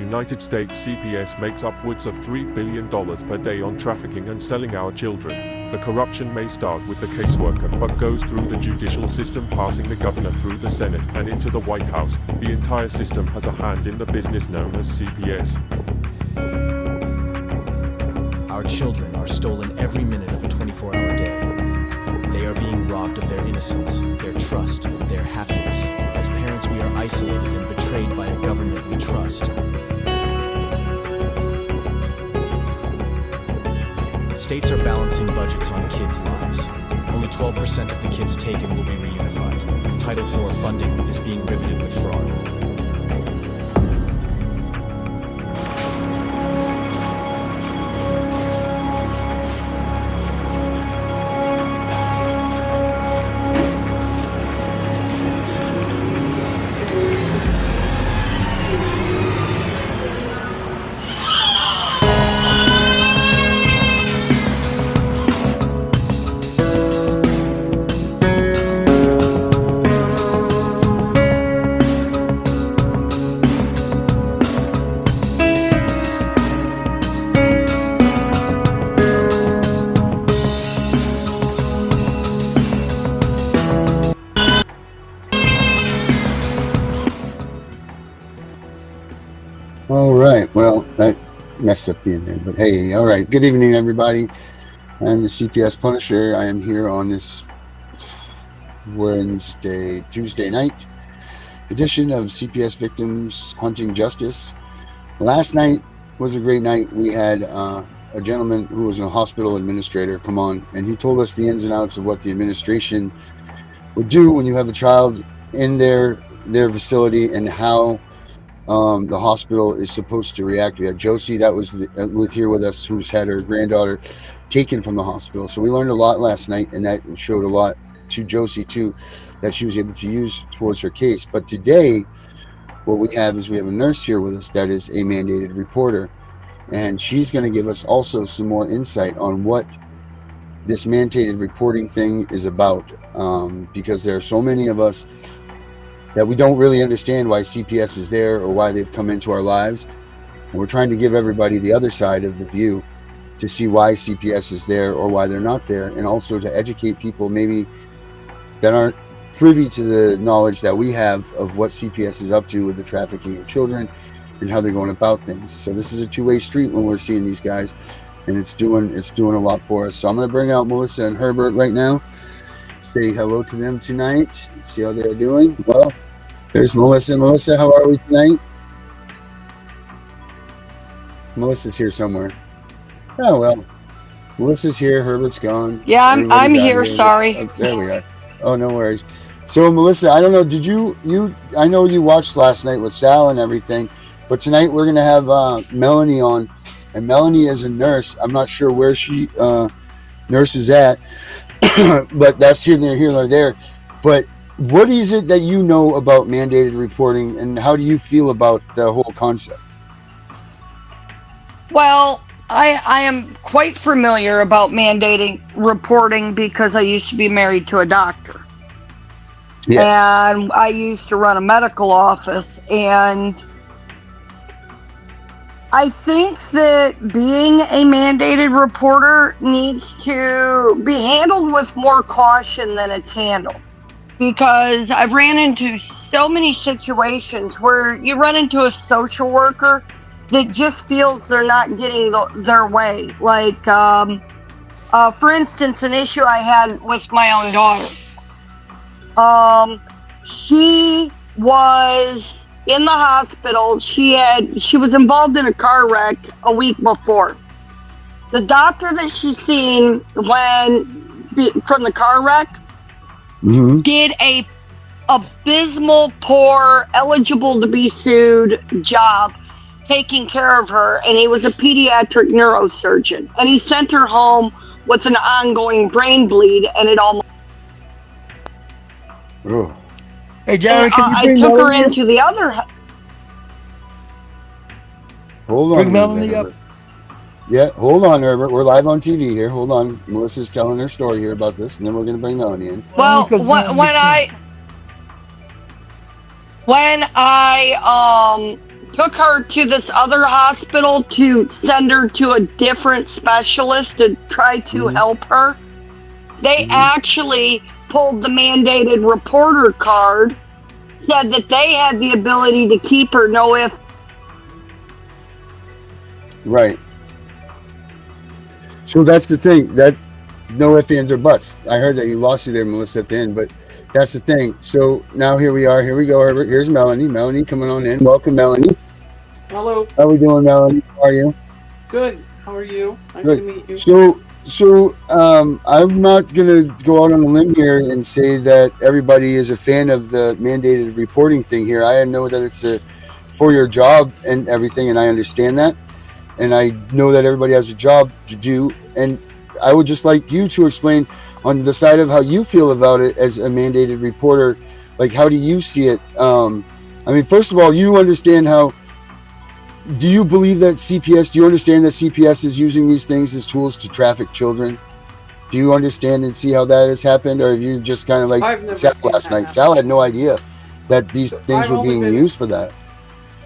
United States, CPS makes upwards of $3 billion per day on trafficking and selling our children. The corruption may start with the caseworker, but goes through the judicial system, passing the governor through the Senate and into the White House. The entire system has a hand in the business known as CPS. Our children are stolen every minute of a 24-hour day. They are being robbed of their innocence, their trust, their happiness. As parents, we are isolated and betrayed by a government we trust. States are balancing budgets on kids' lives. Only 12% of the kids taken will be reunified. Title IV funding is being riveted with fraud. All right. Well, that messed up the end there, but hey, all right. Good evening, everybody. I'm the CPS Punisher. I am here on this Tuesday night edition of CPS Victims Hunting Justice. Last night was a great night. We had a gentleman who was a hospital administrator come on, and he told us the ins and outs of what the administration would do when you have a child in their facility and how the hospital is supposed to react. We had Josie that was here with us, who's had her granddaughter taken from the hospital. So we learned a lot last night, and that showed a lot to Josie too, that she was able to use towards her case. But today, what we have is we have a nurse here with us that is a mandated reporter, and she's going to give us also some more insight on what this mandated reporting thing is about, because there are so many of us that we don't really understand why CPS is there or why they've come into our lives. And we're trying to give everybody the other side of the view to see why CPS is there or why they're not there, and also to educate people maybe that aren't privy to the knowledge that we have of what CPS is up to with the trafficking of children and how they're going about things. So this is a two-way street when we're seeing these guys, and it's doing a lot for us. So I'm going to bring out Melissa and Herbert right now, say hello to them tonight, see how they're doing. Well, there's Melissa. Melissa, how are we tonight? Melissa's here somewhere. Oh, well. Melissa's here. Herbert's gone. Yeah, I'm here. Sorry. Oh, there we are. Oh, no worries. So, Melissa, I don't know. Did you I know you watched last night with Sal and everything, but tonight we're going to have Melanie on. And Melanie is a nurse. I'm not sure where she nurses at, but that's here, there. But what is it that you know about mandated reporting, and how do you feel about the whole concept? Well, I am quite familiar about mandating reporting because I used to be married to a doctor. Yes. And I used to run a medical office, and I think that being a mandated reporter needs to be handled with more caution than it's handled. Because I've ran into so many situations where you run into a social worker that just feels they're not getting their way. Like, for instance, an issue I had with my own daughter. She was in the hospital. She was involved in a car wreck a week before. The doctor that she seen from the car wreck did a abysmal, poor, eligible to be sued job taking care of her, and he was a pediatric neurosurgeon, and he sent her home with an ongoing brain bleed, and it almost. Oh. Hey, Jared, can you I bring took her Melanie into the other. Hold on. Bring Melanie up. Yeah, hold on, Herbert. We're live on TV here. Hold on. Melissa's telling her story here about this, and then we're going to bring Melanie in. Well, when I took her to this other hospital to send her to a different specialist to try to help her. They actually pulled the mandated reporter card, said that they had the ability to keep her, no if. Right. So that's the thing. That's no ifs, ands, or buts. I heard that you lost you there, Melissa, at the end, but that's the thing. So now here we are. Here we go, Herbert. Here's Melanie. Melanie coming on in. Welcome, Melanie. Hello. How are we doing, Melanie? How are you? Good. How are you? Nice Good. to meet you. So I'm not going to go out on a limb here and say that everybody is a fan of the mandated reporting thing here. I know that it's for your job and everything, and I understand that. And I know that everybody has a job to do. And I would just like you to explain on the side of how you feel about it as a mandated reporter. Like, how do you see it? I mean, first of all, you understand how. Do you believe that CPS, do you understand that CPS is using these things as tools to traffic children? Do you understand and see how that has happened? Or have you just kind of like Sal last night? Sal had no idea that these things were being used for that.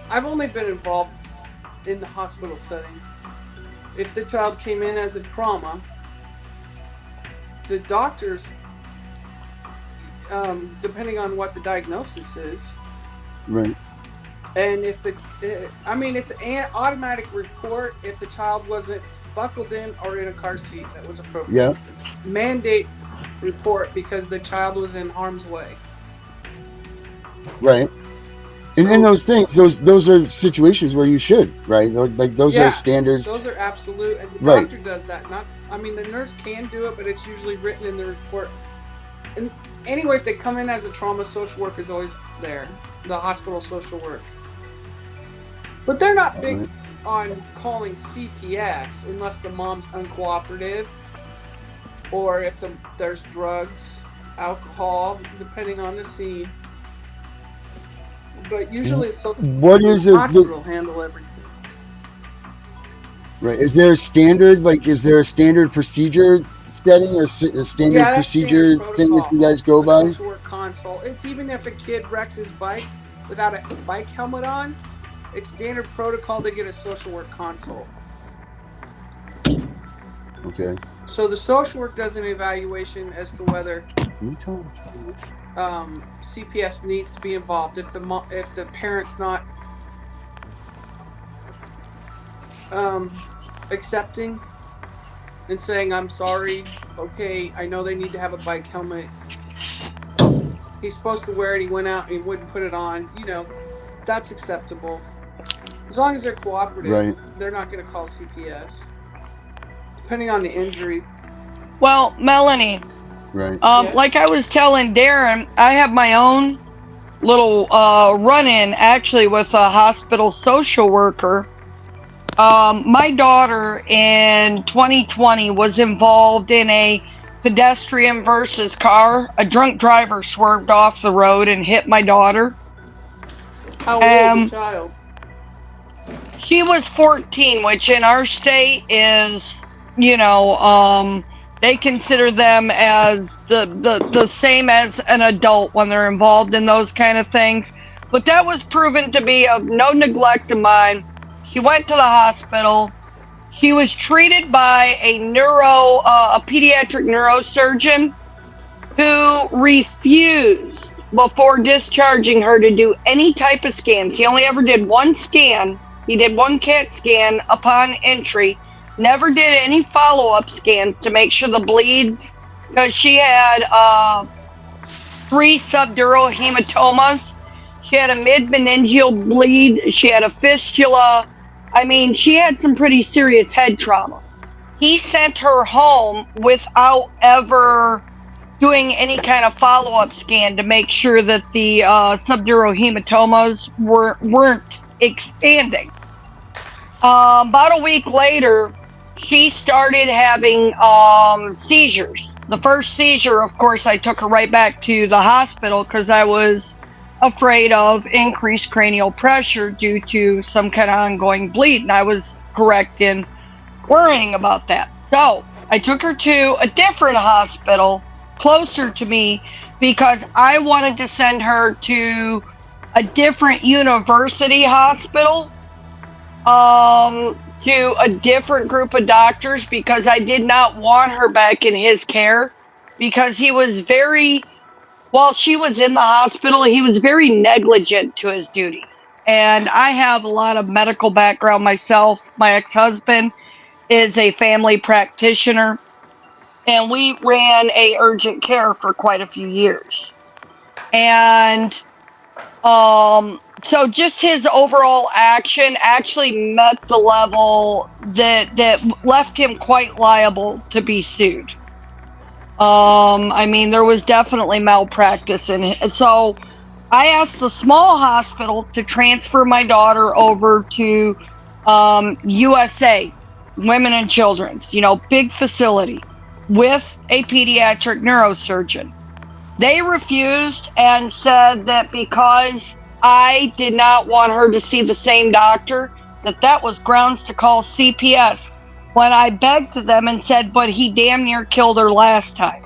I've only been involved in the hospital settings. If the child came in as a trauma, the doctors, depending on what the diagnosis is, right? And if it's an automatic report if the child wasn't buckled in or in a car seat that was appropriate. Yeah. It's mandate report because the child was in harm's way. Right. And in those things, those are situations where you should, right? Like those are standards. Those are absolute, and the doctor does that. The nurse can do it, but it's usually written in the report. And anyway, if they come in as a trauma, social work is always there. The hospital social work. But they're not big on calling CPS unless the mom's uncooperative, or if there's drugs, alcohol, depending on the scene. But usually it's the hospital handle everything. Right. Is there a standard? Like, is there a standard procedure setting or a standard procedure thing that you guys go by? Social work consult. It's even if a kid wrecks his bike without a bike helmet on, it's standard protocol to get a social work consult. Okay. So the social work does an evaluation as to whether CPS needs to be involved. If the parent's not accepting and saying, I'm sorry, okay, I know they need to have a bike helmet. He's supposed to wear it, he went out and he wouldn't put it on. That's acceptable. As long as they're cooperative, they're not going to call CPS. Depending on the injury. Well, Melanie, like I was telling Darren, I have my own little run-in actually with a hospital social worker. My daughter in 2020 was involved in a pedestrian versus car. A drunk driver swerved off the road and hit my daughter. How old was the child? She was 14, which in our state is, they consider them as the same as an adult when they're involved in those kind of things. But that was proven to be of no neglect of mine. She went to the hospital. She was treated by a pediatric neurosurgeon who refused before discharging her to do any type of scans. He only ever did one scan. He did one CAT scan upon entry. Never did any follow-up scans to make sure the bleeds, because she had 3 subdural hematomas. She had a mid-meningeal bleed. She had a fistula. I mean, she had some pretty serious head trauma. He sent her home without ever doing any kind of follow-up scan to make sure that the subdural hematomas weren't expanding. About a week later, she started having seizures. The first seizure, of course, I took her right back to the hospital because I was afraid of increased cranial pressure due to some kind of ongoing bleed, and I was correct in worrying about that. So I took her to a different hospital closer to me because I wanted to send her to a different university hospital, to a different group of doctors because I did not want her back in his care because he was very, while she was in the hospital, he was very negligent to his duties. And I have a lot of medical background myself. My ex-husband is a family practitioner, and we ran a urgent care for quite a few years. And so just his overall action actually met the level that left him quite liable to be sued. I mean, there was definitely malpractice in it. So I asked the small hospital to transfer my daughter over to USA, Women and Children's, big facility with a pediatric neurosurgeon. They refused and said that because I did not want her to see the same doctor, that was grounds to call CPS. When I begged to them and said, but he damn near killed her last time.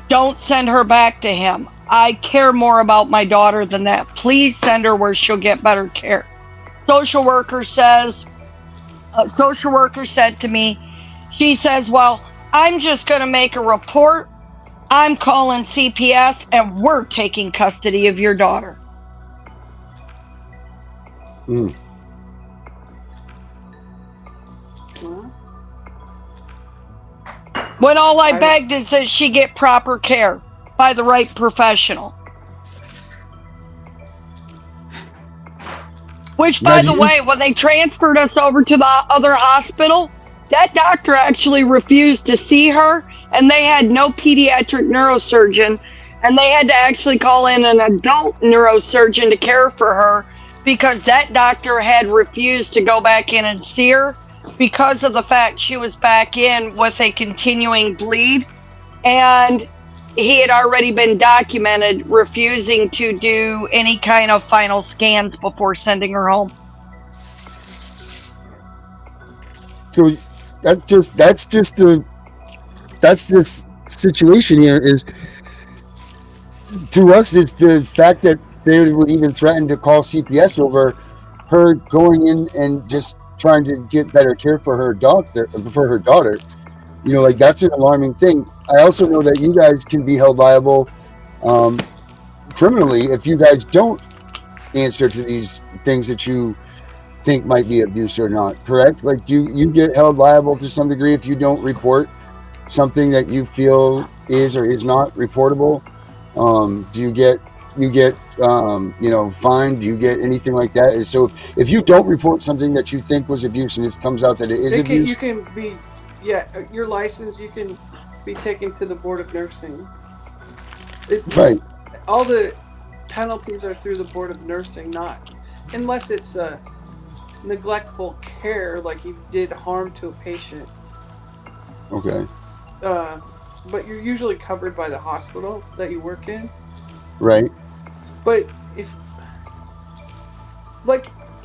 Don't send her back to him. I care more about my daughter than that. Please send her where she'll get better care. Social worker said to me, she says, well, I'm just going to make a report. I'm calling CPS and we're taking custody of your daughter. Mm. When all I begged is that she get proper care by the right professional. Which, by the way, when they transferred us over to the other hospital, that doctor actually refused to see her, and they had no pediatric neurosurgeon, and they had to actually call in an adult neurosurgeon to care for her because that doctor had refused to go back in and see her because of the fact she was back in with a continuing bleed, and he had already been documented refusing to do any kind of final scans before sending her home. So that's this situation here is, to us, it's the fact that they would even threaten to call CPS over her going in and just trying to get better care for her daughter. Like, that's an alarming thing. I also know that you guys can be held liable criminally if you guys don't answer to these things that you think might be abuse or not, correct? Like, do you get held liable to some degree if you don't report something that you feel is or is not reportable? Do you get fined? Do you get anything like that? And so if you don't report something that you think was abuse and it comes out that it is abuse, you can be, your license, you can be taken to the Board of Nursing. It's right. All the penalties are through the Board of Nursing, not unless it's a neglectful care, like you did harm to a patient. Okay. But you're usually covered by the hospital that you work in. Right. But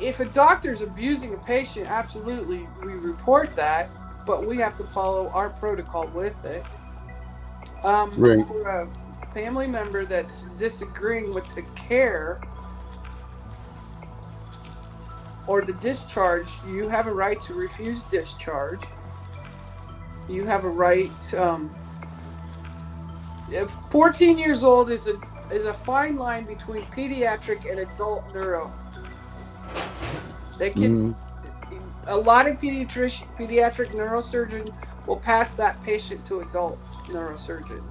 if a doctor's abusing a patient, absolutely we report that, but we have to follow our protocol with it. Right. For a family member that's disagreeing with the care or the discharge, you have a right to refuse discharge. You have a right. 14 years old is a fine line between pediatric and adult neuro. They can. A lot of pediatric neurosurgeon will pass that patient to adult neurosurgeon.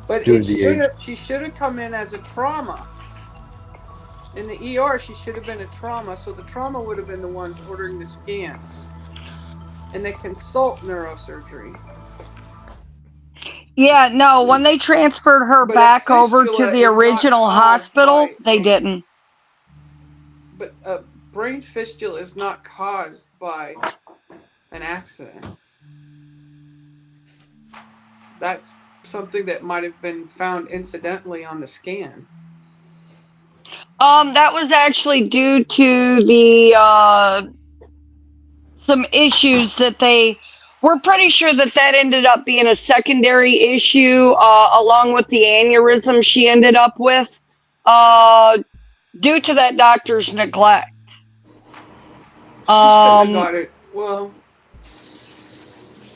But she should have come in as a trauma. In the ER, she should have been a trauma, so the trauma would have been the ones ordering the scans. And they consult neurosurgery. Yeah, no, when they transferred her back over to the original hospital, they didn't. But a brain fistula is not caused by an accident. That's something that might have been found incidentally on the scan. That was actually due to the some issues that we're pretty sure that ended up being a secondary issue, along with the aneurysm she ended up with. due to that doctor's neglect. She shouldn't have got it. Well,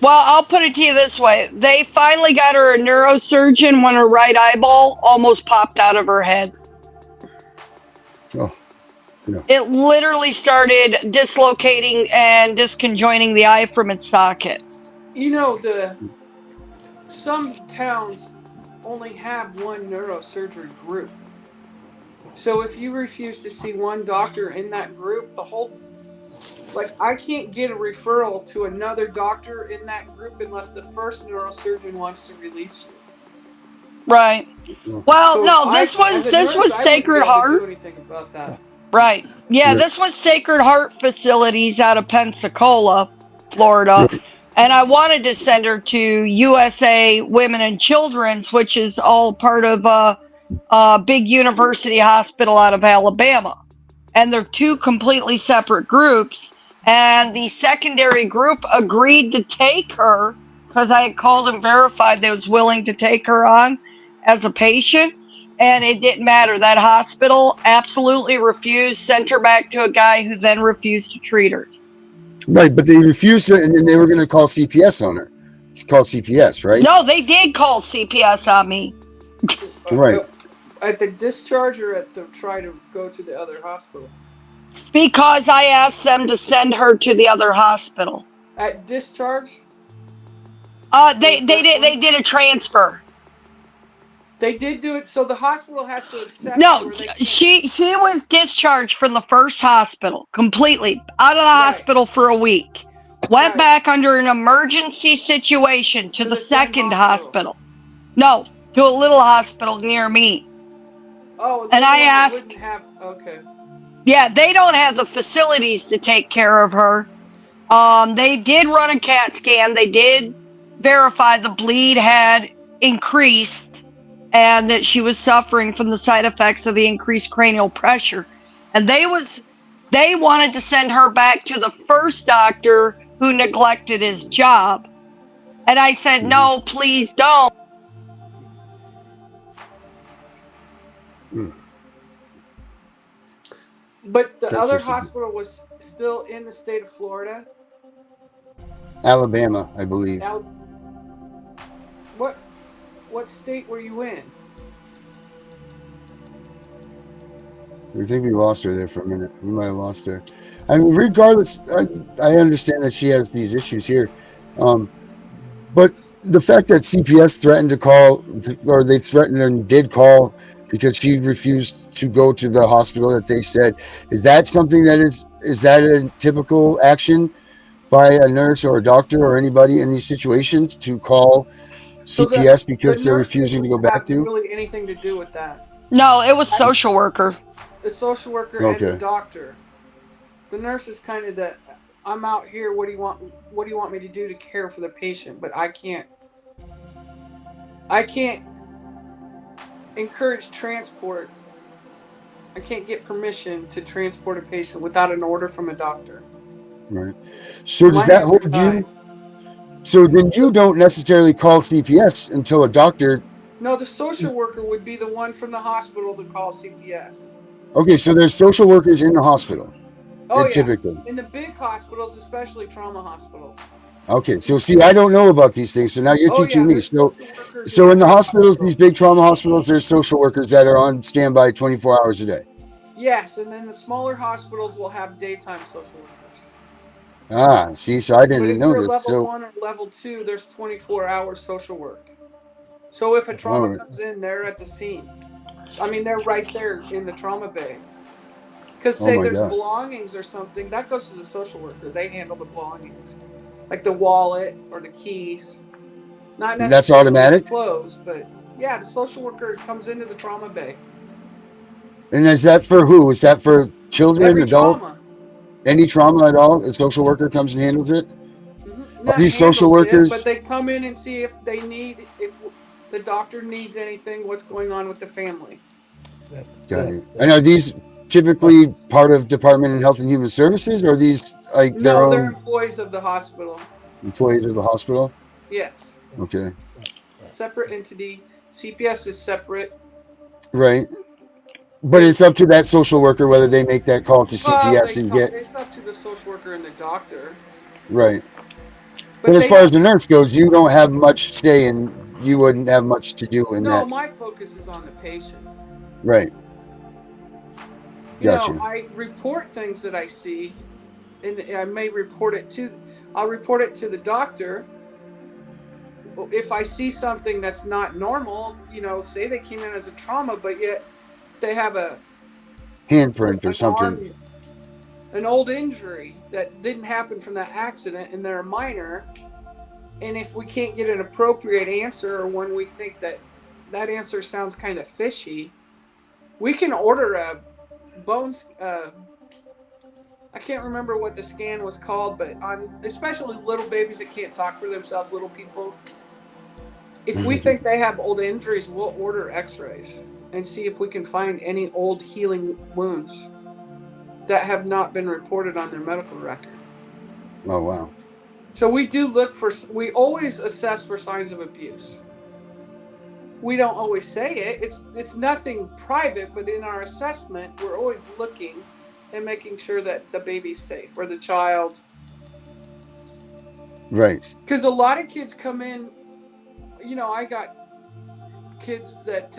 I'll put it to you this way. They finally got her a neurosurgeon when her right eyeball almost popped out of her head. Oh, yeah. It literally started dislocating and disconjoining the eye from its socket. you know, some towns only have one neurosurgery group. So if you refuse to see one doctor in that group, I can't get a referral to another doctor in that group unless the first neurosurgeon wants to release you. Right. Well, So no, this was Sacred Heart. Do anything about that. Right. Yeah, this was Sacred Heart Facilities out of Pensacola, Florida. And I wanted to send her to USA Women and Children's, which is all part of a big university hospital out of Alabama. And they're two completely separate groups. And the secondary group agreed to take her because I had called and verified they was willing to take her on as a patient. And it didn't matter. That hospital absolutely refused, sent her back to a guy who then refused to treat her. Right, but they refused to, and then they were going to call CPS on her. Call CPS, right? No, they did call CPS on me. Right. At the discharge or at the try to go to the other hospital? Because I asked them to send her to the other hospital. At discharge? They did a transfer. They did do it, so the hospital has to accept. No, she was discharged from the first hospital completely out of the hospital for a week. Went back under an emergency situation to the second hospital. No, to a little hospital near me. Oh, and I asked. Okay. Yeah, they don't have the facilities to take care of her. They did run a CAT scan. They did verify the bleed had increased and that she was suffering from the side effects of the increased cranial pressure. And they wanted to send her back to the first doctor who neglected his job. And I said, no, please don't. But the other hospital was still in the state of Florida? Alabama, I believe. What state were you in? I think we lost her there for a minute. We might have lost her. I mean, regardless, I understand that she has these issues here. But the fact that CPS threatened to call, or they threatened and did call because she refused to go to the hospital that they said, is that something that is that a typical action by a nurse or a doctor or anybody in these situations to call CPS because they're refusing to go back to? Really anything to do with that? No, it was social worker. The social worker and the doctor. The nurse is kind of the, I'm out here. What do you want me to do to care for the patient? But I can't encourage transport. I can't get permission to transport a patient without an order from a doctor. Right. So does that hold you? So then you don't necessarily call CPS until a doctor. No, the social worker would be the one from the hospital to call CPS. Okay, so there's social workers in the hospital. Oh, yeah. Typically. In the big hospitals, especially trauma hospitals. Okay, so see, I don't know about these things, so now you're teaching me. So in the hospitals, these big trauma hospitals, there's social workers that are on standby 24 hours a day. Yes, and then the smaller hospitals will have daytime social workers. Ah, see, so I didn't know this. Level 1 or level 2, there's 24-hour social work. So if a trauma comes in, they're at the scene. I mean, they're right there in the trauma bay. Because say there's belongings or something, that goes to the social worker. They handle the belongings, like the wallet or the keys. Not necessarily that's automatic. Clothes, but yeah, the social worker comes into the trauma bay. And is that for who? Is that for children, adults? Trauma. Any trauma at all? A social worker comes and handles it? Mm-hmm. Are these social workers? But they come in and see if the doctor needs anything, what's going on with the family. Got it. And are these typically part of Department of Health and Human Services, or are these like their own? No, they're employees of the hospital. Employees of the hospital? Yes. Okay. Separate entity. CPS is separate. Right. But it's up to that social worker whether they make that call to CPS and get It's up to the social worker and the doctor. right. But as far as the nurse goes, you don't have much say, and you wouldn't have much to do in that. No, my focus is on the patient. Right. Gotcha. I report things that I see, and I may report it to. I'll report it to the doctor. If I see something that's not normal, say they came in as a trauma, but yet they have a handprint or something. An old injury that didn't happen from that accident, and they're a minor. And if we can't get an appropriate answer, or when we think that answer sounds kind of fishy, we can order a bones. I can't remember what the scan was called, but on especially little babies that can't talk for themselves, little people. If we think they have old injuries, we'll order X-rays and see if we can find any old healing wounds that have not been reported on their medical record. Oh, wow. So we always assess for signs of abuse. We don't always say it. It's nothing private, but in our assessment, we're always looking and making sure that the baby's safe or the child. Right. Because a lot of kids come in, I got kids that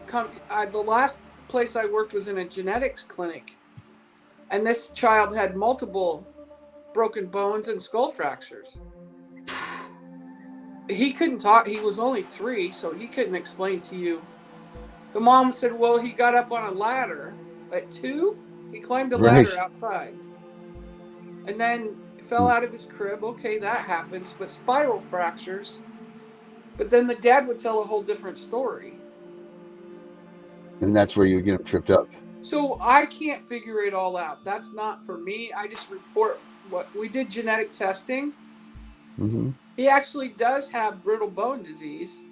come. The last place I worked was in a genetics clinic. And this child had multiple broken bones and skull fractures. He couldn't talk. He was only 3, so he couldn't explain to you. The mom said, well, he got up on a ladder at 2. He climbed a ladder outside. And then fell out of his crib. Okay, that happens. But spiral fractures. But then the dad would tell a whole different story. And that's where you get him tripped up. So I can't figure it all out. That's not for me. I just report what we did. Genetic testing. Mm-hmm. He actually does have brittle bone disease,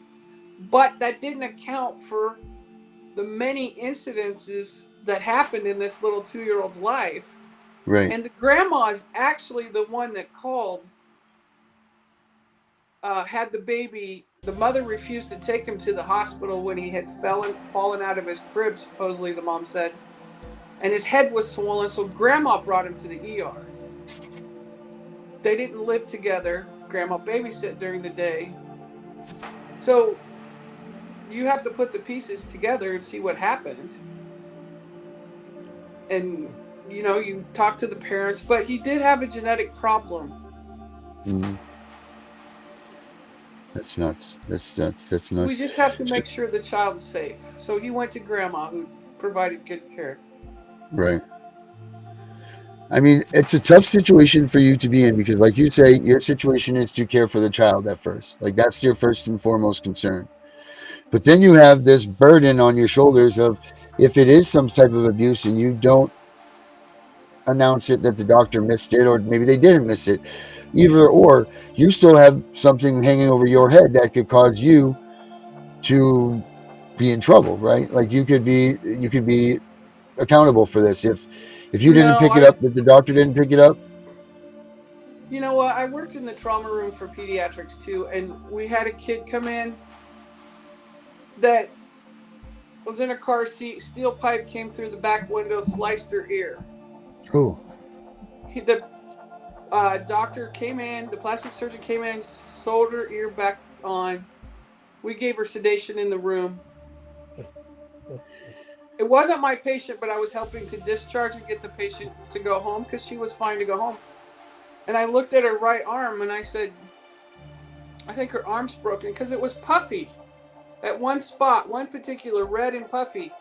but that didn't account for the many incidences that happened in this little 2-year-old's life. Right. And the grandma is actually the one that called, had the baby. The mother refused to take him to the hospital when he had fallen out of his crib, supposedly the mom said. And his head was swollen, so grandma brought him to the ER. They didn't live together. Grandma babysit during the day. So you have to put the pieces together and see what happened. And, you talk to the parents, but he did have a genetic problem. Mm-hmm. That's nuts. That's nuts. We just have to make sure the child's safe. So he went to grandma, who provided good care. Right. I mean, it's a tough situation for you to be in because, like you say, your situation is to care for the child at first. Like, that's your first and foremost concern. But then you have this burden on your shoulders of, if it is some type of abuse and you don't announce it that the doctor missed it, or maybe they didn't miss it, either or, you still have something hanging over your head that could cause you to be in trouble, right? Like you could be accountable for this if you didn't pick it up, if the doctor didn't pick it up. You know what? I worked in the trauma room for pediatrics too, and we had a kid come in that was in a car seat. Steel pipe came through the back window, sliced her ear. Oh. The doctor came in, the plastic surgeon came in, sewed her ear back on. We gave her sedation in the room. It wasn't my patient, but I was helping to discharge and get the patient to go home because she was fine to go home. And I looked at her right arm and I said, I think her arm's broken because it was puffy at one spot, one particular red and puffy.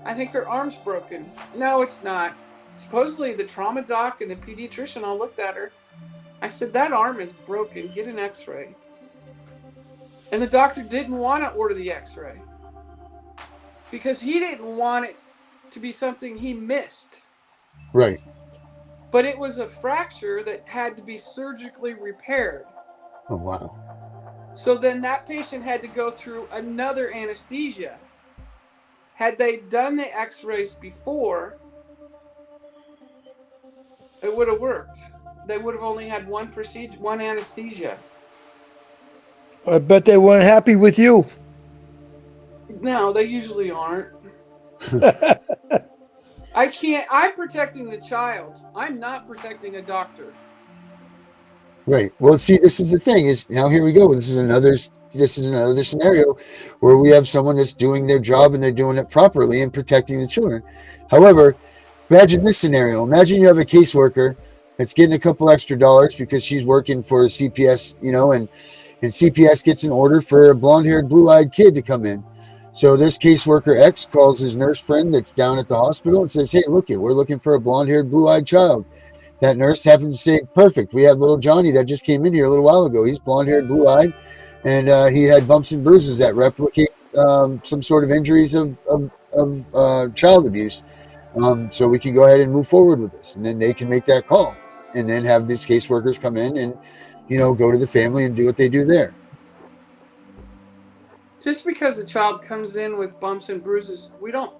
I think her arm's broken. No, it's not. Supposedly the trauma doc and the pediatrician all looked at her. I said, that arm is broken. Get an x-ray. And the doctor didn't want to order the x-ray because he didn't want it to be something he missed. Right. But it was a fracture that had to be surgically repaired. Oh, wow. So then that patient had to go through another anesthesia. Had they done the x-rays before, it would have worked. They would have only had one procedure, one anesthesia. I bet they weren't happy with you. No, they usually aren't. I can't. I'm protecting the child. I'm not protecting a doctor. Right. Well, see, this is the thing. Is now here we go. This is another scenario where we have someone that's doing their job and they're doing it properly and protecting the children. However, imagine this scenario. Imagine you have a caseworker that's getting a couple extra dollars because she's working for a CPS, and CPS gets an order for a blonde-haired, blue-eyed kid to come in. So this caseworker X calls his nurse friend that's down at the hospital and says, "Hey, we're looking for a blonde-haired, blue-eyed child." That nurse happened to say, "Perfect. We have little Johnny that just came in here a little while ago. He's blonde-haired, blue-eyed, and he had bumps and bruises that replicate some sort of injuries of child abuse. So we can go ahead and move forward with this." And then they can make that call and then have these caseworkers come in and, go to the family and do what they do there. Just because a child comes in with bumps and bruises, we don't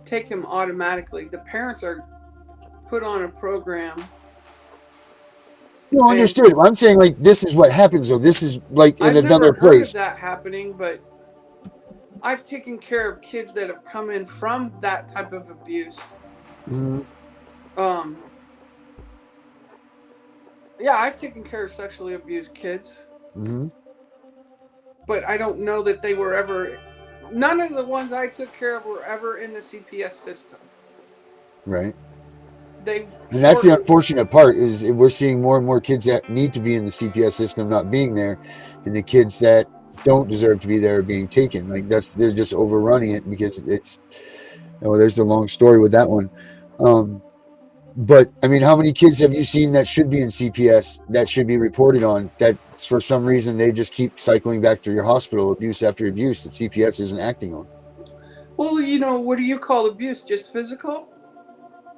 take him automatically. The parents are put on a program. No, understood. I'm saying, like, this is what happens, though. This is like in another place. I've never heard of that happening, but I've taken care of kids that have come in from that type of abuse. Mm-hmm. Yeah, I've taken care of sexually abused kids. Mm-hmm. But I don't know that they were ever. None of the ones I took care of were ever in the CPS system. Right. And that's the unfortunate part, is we're seeing more and more kids that need to be in the CPS system not being there, and the kids that don't deserve to be there are being taken. Like, they're just overrunning it because it's. There's a long story with that one. But I mean, how many kids have you seen that should be in CPS that should be reported on, that for some reason they just keep cycling back through your hospital, abuse after abuse, that CPS isn't acting on? Well, what do you call abuse? Just physical?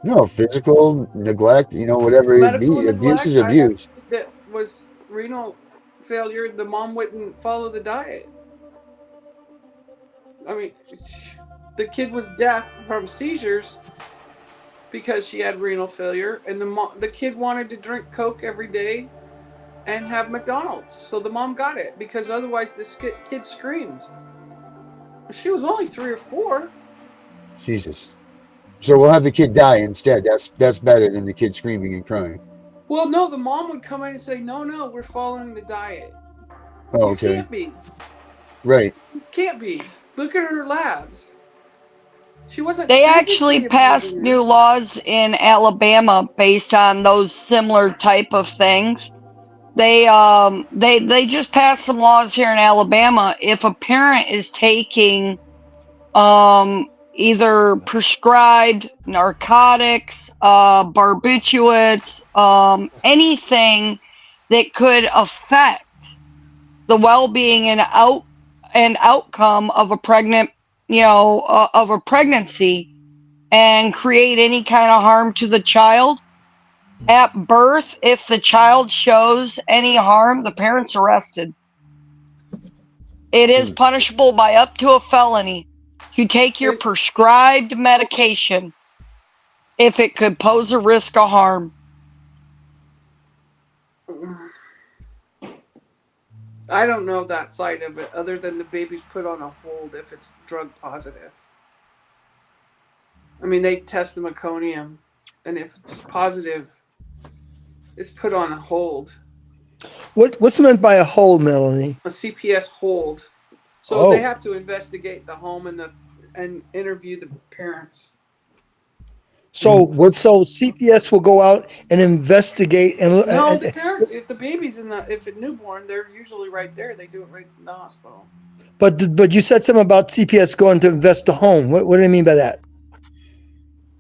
No, physical, neglect, whatever Medical it be. Abuse is abuse. That was renal failure. The mom wouldn't follow the diet. I mean, the kid was deaf from seizures because she had renal failure, and the kid wanted to drink Coke every day and have McDonald's. So the mom got it, because otherwise this kid screamed. She was only 3 or 4. Jesus. So we'll have the kid die instead. That's better than the kid screaming and crying. Well, no, the mom would come in and say, no, we're following the diet. Oh, okay. You can't be. Right. You can't be. Look at her labs. She wasn't. They actually passed new laws in Alabama based on those similar type of things. They just passed some laws here in Alabama. If a parent is taking either prescribed narcotics, barbiturates, anything that could affect the well-being and outcome of a pregnancy and create any kind of harm to the child at birth, if the child shows any harm, the parent's arrested. It is punishable by up to a felony to take your prescribed medication if it could pose a risk of harm. I don't know that side of it, other than the baby's put on a hold if it's drug positive. I mean, they test the meconium, and if it's positive, it's put on a hold. What's meant by a hold, Melanie? A CPS hold. So they have to investigate the home and interview the parents. So CPS will go out and investigate and no, the parents. If the baby's if it's newborn, they're usually right there. They do it right in the hospital. But you said something about CPS going to invest the home. What do you mean by that?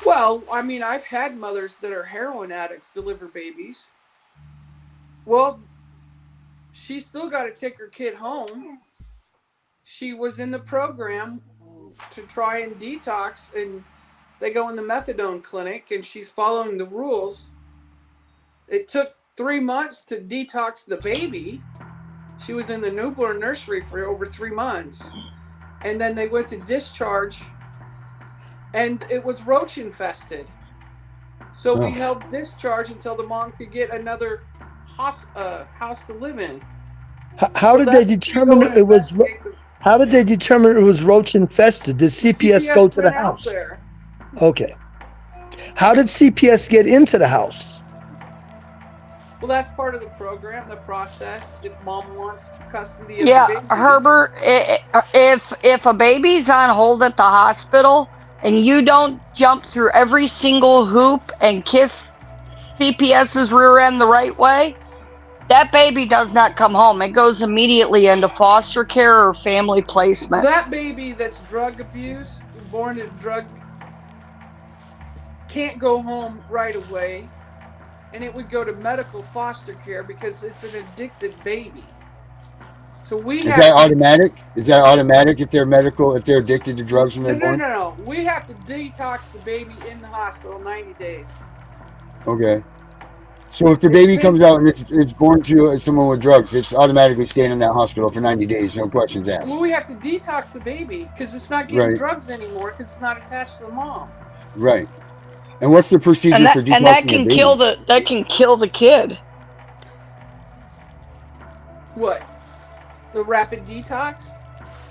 Well, I mean, I've had mothers that are heroin addicts deliver babies. Well, she still got to take her kid home. She was in the program to try and detox, and they go in the methadone clinic, and she's following the rules. It took 3 months to detox the baby. She was in the newborn nursery for over 3 months. And then they went to discharge, and it was roach infested. So we held discharge until the mom could get another house to live in. How did they determine it was? How did they determine it was roach infested? Did CPS go to the went out house? there. Okay. How did CPS get into the house? Well, that's part of the program, the process. If mom wants custody of Yeah, the baby. Herbert, if a baby's on hold at the hospital and you don't jump through every single hoop and kiss CPS's rear end the right way, that baby does not come home. It goes immediately into foster care or family placement. That baby that's drug abused, born to drug, can't go home right away. And it would go to medical foster care because it's an addicted baby. So Is that automatic? Is that automatic if they're addicted to drugs when they're born? No. We have to detox the baby in the hospital 90 days. Okay. So if the baby comes out and it's born to someone with drugs, it's automatically staying in that hospital for 90 days, no questions asked. Well, we have to detox the baby because it's not getting drugs anymore because it's not attached to the mom. Right. And what's the procedure for detoxing and that can kill the kid. What? The rapid detox?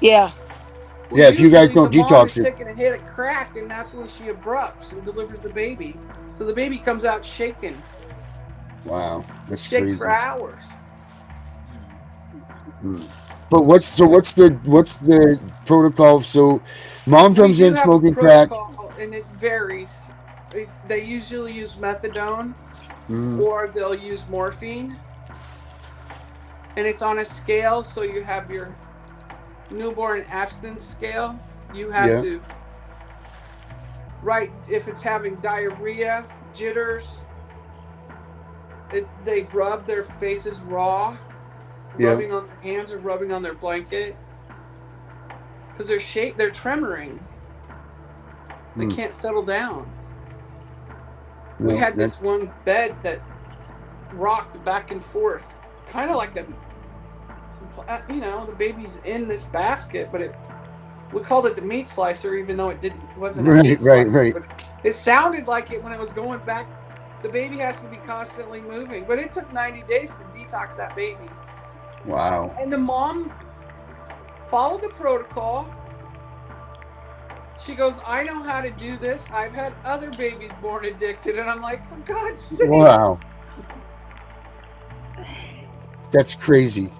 Yeah. Well, yeah, if you guys don't the mom is detox it. taking a hit of crack, and that's when she abrupts and delivers the baby. So the baby comes out shaking. Wow, that's shakes crazy. for hours. But what's the protocol? So, mom comes in smoking crack, and it varies. They usually use methadone, or they'll use morphine, and it's on a scale. So you have your newborn abstinence scale. You have to write if it's having diarrhea, jitters. They rub their faces raw, rubbing on their hands or rubbing on their blanket, because they're tremoring. They can't settle down. No, we had this one bed that rocked back and forth, kind of like the baby's in this basket, but we called it the meat slicer, even though it wasn't a meat slicer. Right. But it sounded like it when it was going back. The baby has to be constantly moving, but it took 90 days to detox that baby. Wow. And the mom followed the protocol. She goes, I know how to do this. I've had other babies born addicted. And I'm like, for God's sake. Wow. That's crazy.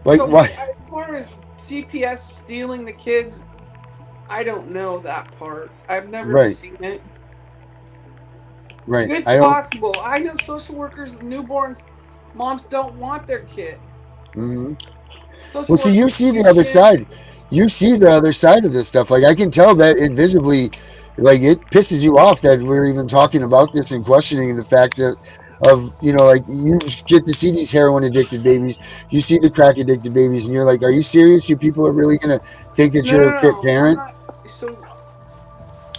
Why? As far as CPS stealing the kids, I don't know that part. I've never seen it. Right. It's possible. I know social workers, newborns, moms don't want their kid. Well, see, you see the other side. You see the other side of this stuff. Like, I can tell that it visibly, like, it pisses you off that we're even talking about this and questioning the fact that like, you get to see these heroin addicted babies, you see the crack addicted babies, and you're like, are you serious? You people are really going to think that you're a fit parent? So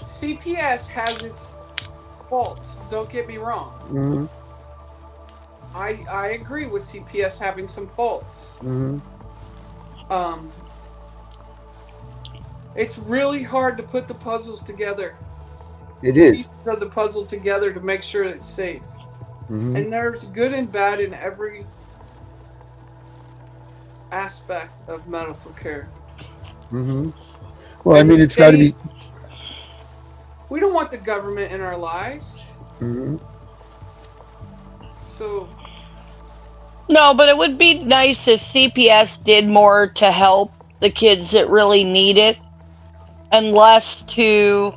CPS has its faults. Don't get me wrong. I agree with CPS having some faults. It's really hard to put the puzzles together. It is. Put the puzzle together to make sure it's safe. And there's good and bad in every aspect of medical care. Well, I mean, it's got to be. We don't want the government in our lives. So. No, but it would be nice if CPS did more to help the kids that really need it, and less to.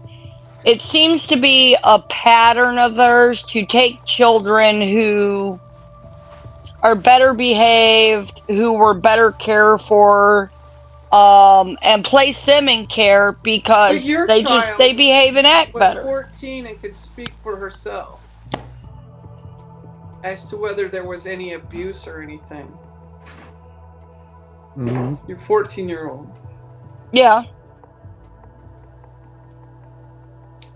It seems to be a pattern of theirs to take children who are better behaved, who were better cared for, and place them in care because they behave and act better. 14 and could speak for herself as to whether there was any abuse or anything. Your 14-year-old. Yeah.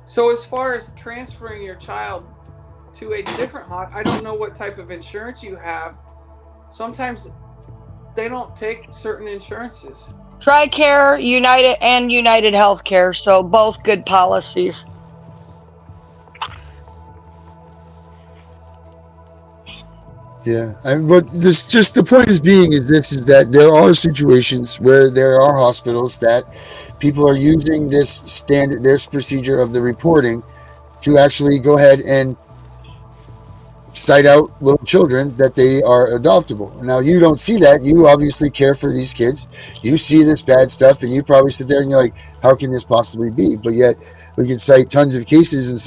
So as far as transferring your child to a different I don't know what type of insurance you have. Sometimes they don't take certain insurances. TRICARE, United, and United Healthcare, so both good policies. Yeah, but this just the point is that there are situations where there are hospitals that people are using this procedure of the reporting to actually go ahead and cite out little children that they are adoptable. Now you don't see that. You obviously care for these kids. You see this bad stuff, and you probably sit there and you're like, "How can this possibly be?" But yet we can cite tons of cases and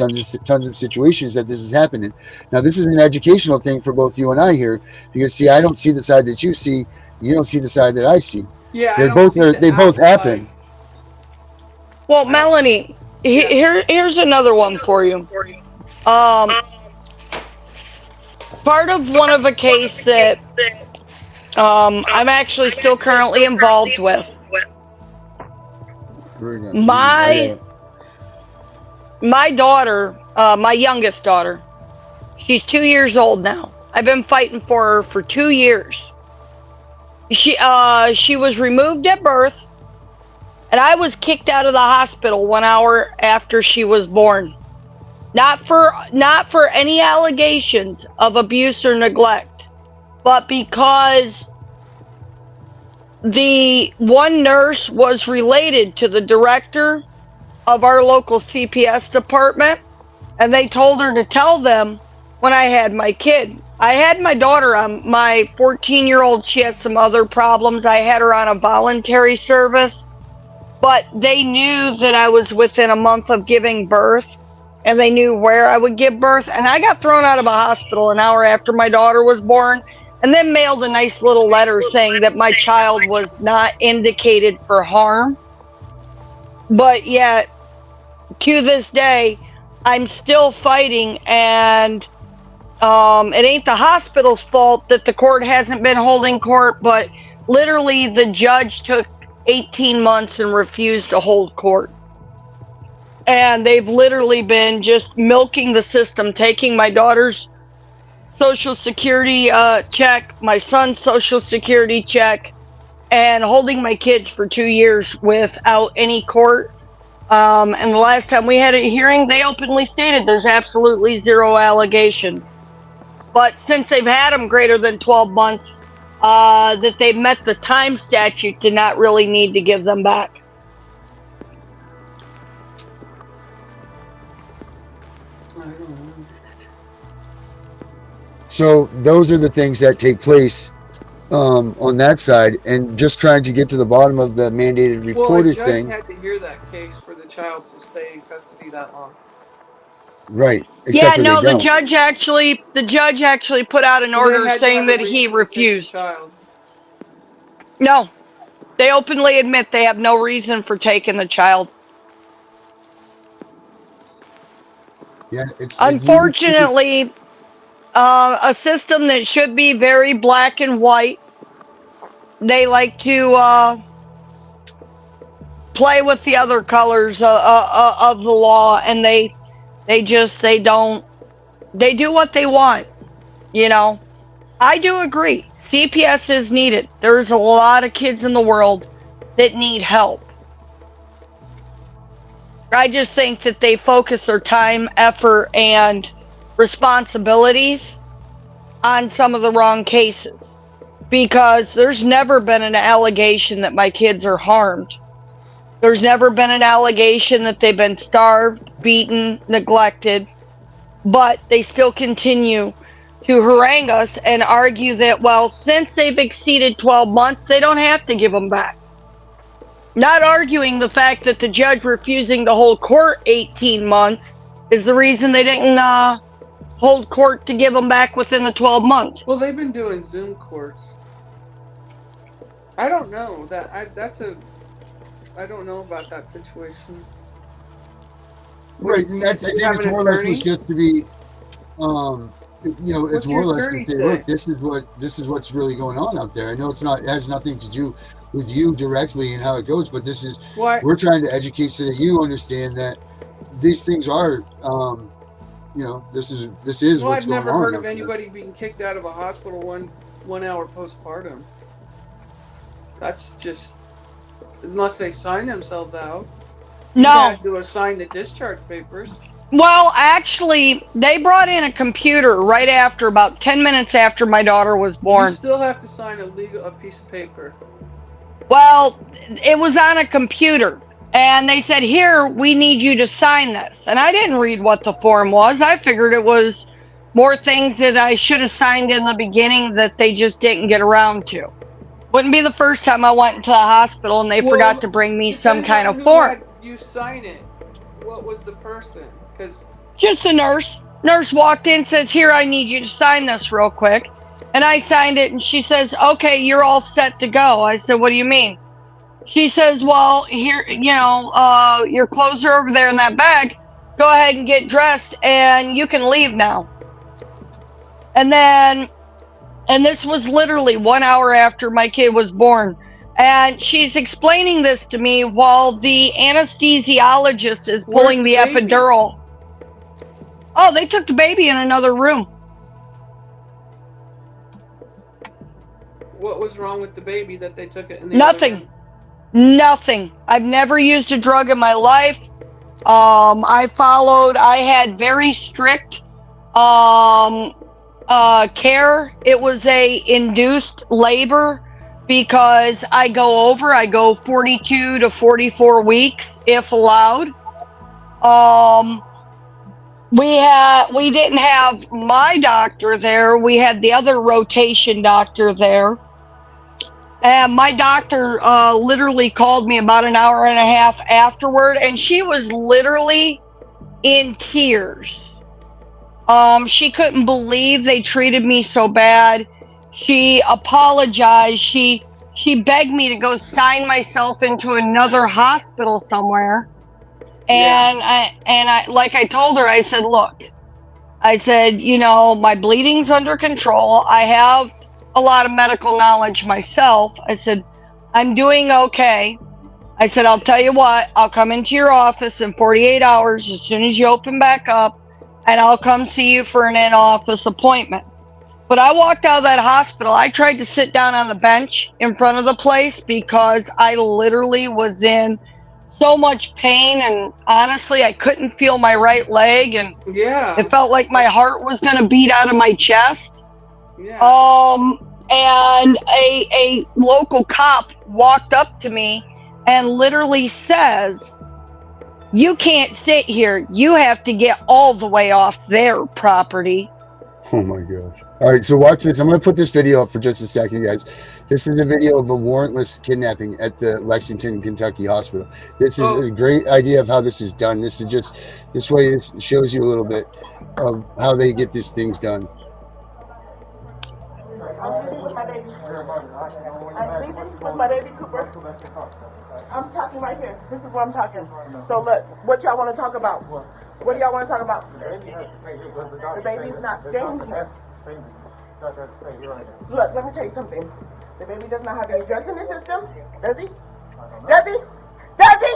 tons of situations that this is happening. Now this is an educational thing for both you and I here, because see, I don't see the side that you see. You don't see the side that I see. Yeah, They both happen. Well, Melanie, here's another one for you. Part of one of a case that I'm actually still currently involved with. My daughter, my youngest daughter, she's 2 years old now. I've been fighting for her for 2 years. She was removed at birth, and I was kicked out of the hospital 1 hour after she was born. Not for any allegations of abuse or neglect, but because the one nurse was related to the director of our local CPS department, and they told her to tell them when I had my kid. I had my daughter on, my 14-year-old, she has some other problems. I had her on a voluntary service, but they knew that I was within a month of giving birth, and they knew where I would give birth, and I got thrown out of a hospital 1 hour after my daughter was born, and then mailed a nice little letter saying that my child was not indicated for harm. But yet, to this day, I'm still fighting, and it ain't the hospital's fault that the court hasn't been holding court, but literally the judge took 18 months and refused to hold court. And they've literally been just milking the system, taking my daughter's social security check, my son's social security check, and holding my kids for 2 years without any court. And the last time we had a hearing, they openly stated there's absolutely zero allegations. But since they've had them greater than 12 months, that they've met the time statute, did not really need to give them back. So those are the things that take place on that side, and just trying to get to the bottom of the mandated reporter thing. Well, a judge had to hear that case for the child to stay in custody that long. Right. Yeah, no, the judge actually put out an order saying that he refused. No, they openly admit they have no reason for taking the child. Yeah, it's unfortunately a system that should be very black and white. They like to play with the other colors of the law, and they do what they want. You know, I do agree. CPS is needed. There's a lot of kids in the world that need help. I just think that they focus their time, effort, and responsibilities on some of the wrong cases. Because there's never been an allegation that my kids are harmed. There's never been an allegation that they've been starved, beaten, neglected. But they still continue to harangue us and argue that, well, since they've exceeded 12 months, they don't have to give them back. Not arguing the fact that the judge refusing to hold court 18 months is the reason they didn't hold court to give them back within the 12 months. Well, they've been doing Zoom courts. I don't know that. I don't know about that situation. Right, and I think it's more or less was just to be, it's more or less to say, look, this is what's really going on out there. I know it has nothing to do with you directly and how it goes, but we're trying to educate so that you understand that these things are, this is what's going on. I've never heard of anybody being kicked out of a hospital one hour postpartum. That's just, unless they sign themselves out. No. You had to assign the discharge papers. Well, actually, they brought in a computer right after, about 10 minutes after my daughter was You born. still have to sign a piece of paper. Well, it was on a computer. And they said, here, we need you to sign this. And I didn't read what the form was. I figured it was more things that I should have signed in the beginning that they just didn't get around to. Wouldn't be the first time I went into the hospital and they forgot to bring me some kind of form. Had you sign it. What was the person? Because just a nurse. Nurse walked in, says, here, I need you to sign this real quick. And I signed it, and she says, okay, you're all set to go. I said, what do you mean? She says, well, here, your clothes are over there in that bag. Go ahead and get dressed, and you can leave now. And this was literally 1 hour after my kid was born. And she's explaining this to me while the anesthesiologist is pulling the epidural. Oh, they took the baby in another room. What was wrong with the baby that they took it in the Nothing. other room? Nothing. I've never used a drug in my life. I had very strict care. It was a induced labor because I go 42 to 44 weeks if allowed. We didn't have my doctor there. We had the other rotation doctor there. And my doctor literally called me about an hour and a half afterward, and she was literally in tears. She couldn't believe they treated me so bad. She apologized. She begged me to go sign myself into another hospital somewhere. And I like I told her, I said, look, I said, my bleeding's under control. I have a lot of medical knowledge myself. I said, I'm doing okay. I said, I'll tell you what, I'll come into your office in 48 hours as soon as you open back up, and I'll come see you for an in-office appointment. But I walked out of that hospital. I tried to sit down on the bench in front of the place because I literally was in so much pain, and honestly, I couldn't feel my right leg, and it felt like my heart was going to beat out of my chest. And a local cop walked up to me and literally says, you can't sit here. You have to get all the way off their property. Oh my gosh. All right, so watch this. I'm going to put this video up for just a second, guys. This is a video of a warrantless kidnapping at the Lexington, Kentucky hospital. This is a great idea of how this is done. This shows you a little bit of how they get these things done. I'm leaving with my baby Cooper. I'm talking right here. This is what I'm talking. So look, what y'all want to talk about? What do y'all want to talk about? The baby's not staying here. Look, let me tell you something. The baby does not have any drugs in his system. Does he? Does he? Does he?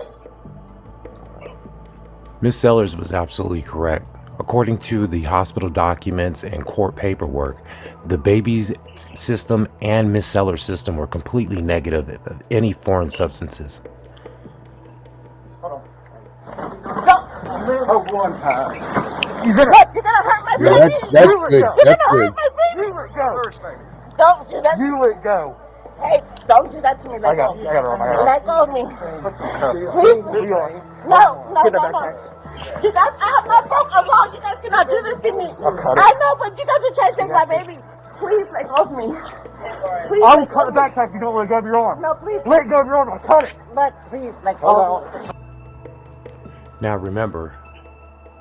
Ms. Sellers was absolutely correct. According to the hospital documents and court paperwork, the baby's system and Ms. Sellers' system were completely negative of any foreign substances. You're gonna hurt my baby. That's good. That's good. Don't do that. You let go. Hey, don't do that to me. Let go. Let go of me. Please. No. You guys, I have not broke a law. You guys cannot do this to me. I know, but you guys are trying to take my baby. Please let go of me. Please. I will cut the backpack if you don't let go of your arm. No, please. Let go of your arm. I'll cut it. Please let go of me. Now remember,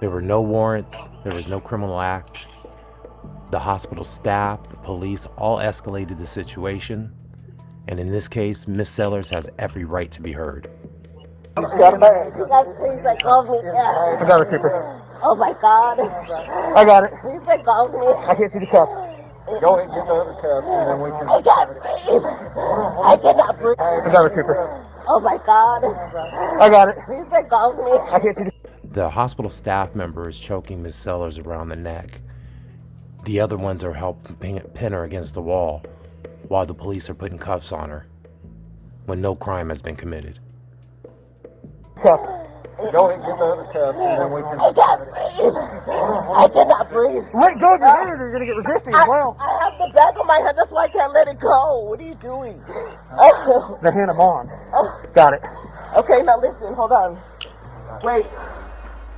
there were no warrants, there was no criminal act. The hospital staff, the police, all escalated the situation. And in this case, Ms. Sellers has every right to be heard. You guys, please let go of me. I got it, Cooper. Oh my God. I got it. Please let go of me. I can't see the cuff. Go ahead and get the other cuff, and then we can... I can't breathe. I cannot breathe. I got it, Cooper. Oh my God. I got it. Please let go of me. I can't see the... The hospital staff member is choking Ms. Sellers around the neck. The other ones are helping pin her against the wall, while the police are putting cuffs on her, when no crime has been committed. Cuff. Go ahead and get the other cuff, and then we can. I can't breathe. I cannot breathe. Let go of your hand, or you're gonna get resisting as well. I have the bag on my head, that's why I can't let it go. What are you doing? The hand I'm on. Got it. Okay, now listen, hold on. Wait.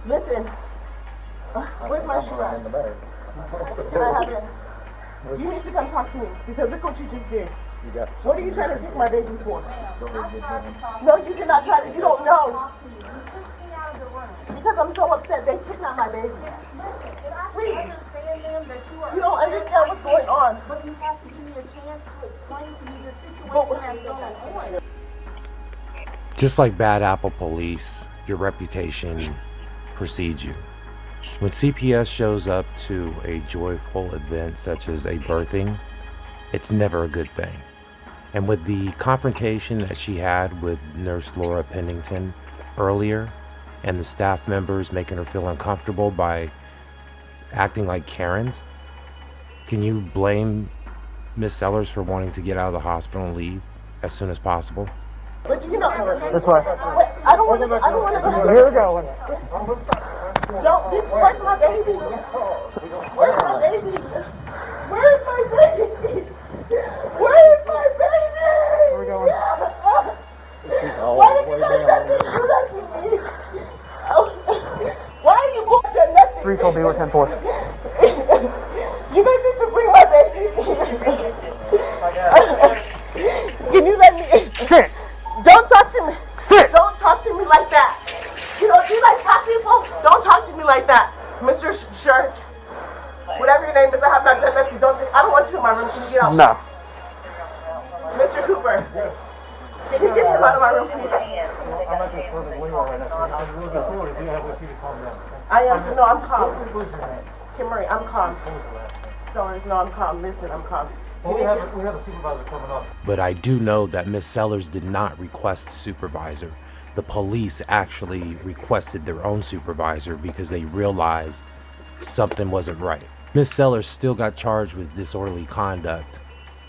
Listen. Where's my shoe at? Can I have it? You need to come talk to me, because look what you just did. What are you trying to take my baby for? No, you did not try to. You don't know. Because I'm so upset. They kidnapped my baby. Please. You don't understand what's going on. But you have to give me a chance to explain to you the situation that's going on. Just like Bad Apple Police, your reputation precedes you. When CPS shows up to a joyful event such as a birthing, it's never a good thing. And with the confrontation that she had with Nurse Laura Pennington earlier, and the staff members making her feel uncomfortable by acting like Karens, can you blame Miss Sellers for wanting to get out of the hospital and leave as soon as possible? But you know, This way. I don't want to go. Here we go. Don't, where's my baby? Where's my baby? Where's my baby? Where's my baby? Where we going? Why did you guys do that to me? Why are you both at nothing? 312 B with 10-4. You guys need to bring my baby. Can you let me? Sit. Don't talk to me. Sit. Don't talk to me like that. You know, do you like fat people? Don't talk to me like that. Mr. Shirt, whatever your name is, I have not done nothing. I don't want you in my room. Can you get out? No. Mr. Cooper, can you get him out of my room, please? I'm not just sort of leaning right now. I'm really disordered. You have to calm down. I'm calm. Kimberly, I'm calm. Sellers, no, I'm calm. Listen, I'm calm. Well, we have a supervisor coming up. But I do know that Miss Sellers did not request a supervisor. The police actually requested their own supervisor because they realized something wasn't right. Miss Sellers still got charged with disorderly conduct,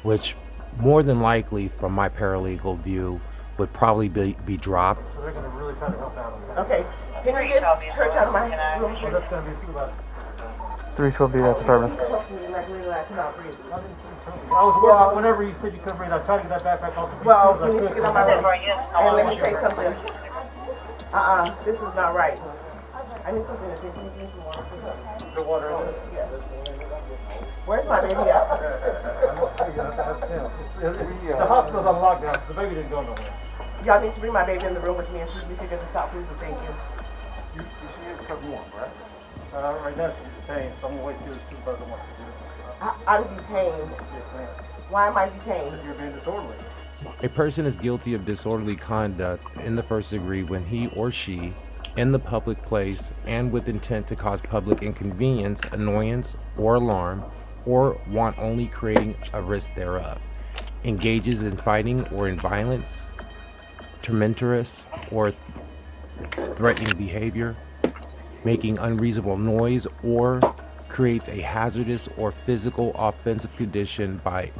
which more than likely, from my paralegal view, would probably be dropped. So they're going to really try to help out on that. Okay, can you get church out of my room? So that's going to be a supervisor. 312 B, that's department. I was working whenever you said you couldn't breathe. I tried to get that backpack off. Well, you need to get on my room. And let me tell you something. This is not right. I need something to drink. Can you give me some water? The water in it? Yeah. Where's my baby at? The hospital's on lockdown, so the baby didn't go nowhere. Y'all need to bring my baby in the room with me and she can figure this out, please, and thank you. You should get something warm, right? Right now she's detained, so I'm going to wait till the supervisor wants to do it. I'm detained. Yes, ma'am. Why am I detained? You're being disorderly. A person is guilty of disorderly conduct in the first degree when he or she, in the public place and with intent to cause public inconvenience, annoyance, or alarm, or want only creating a risk thereof, engages in fighting or in violence, tormentorous or threatening behavior, making unreasonable noise, or creates a hazardous or physical offensive condition by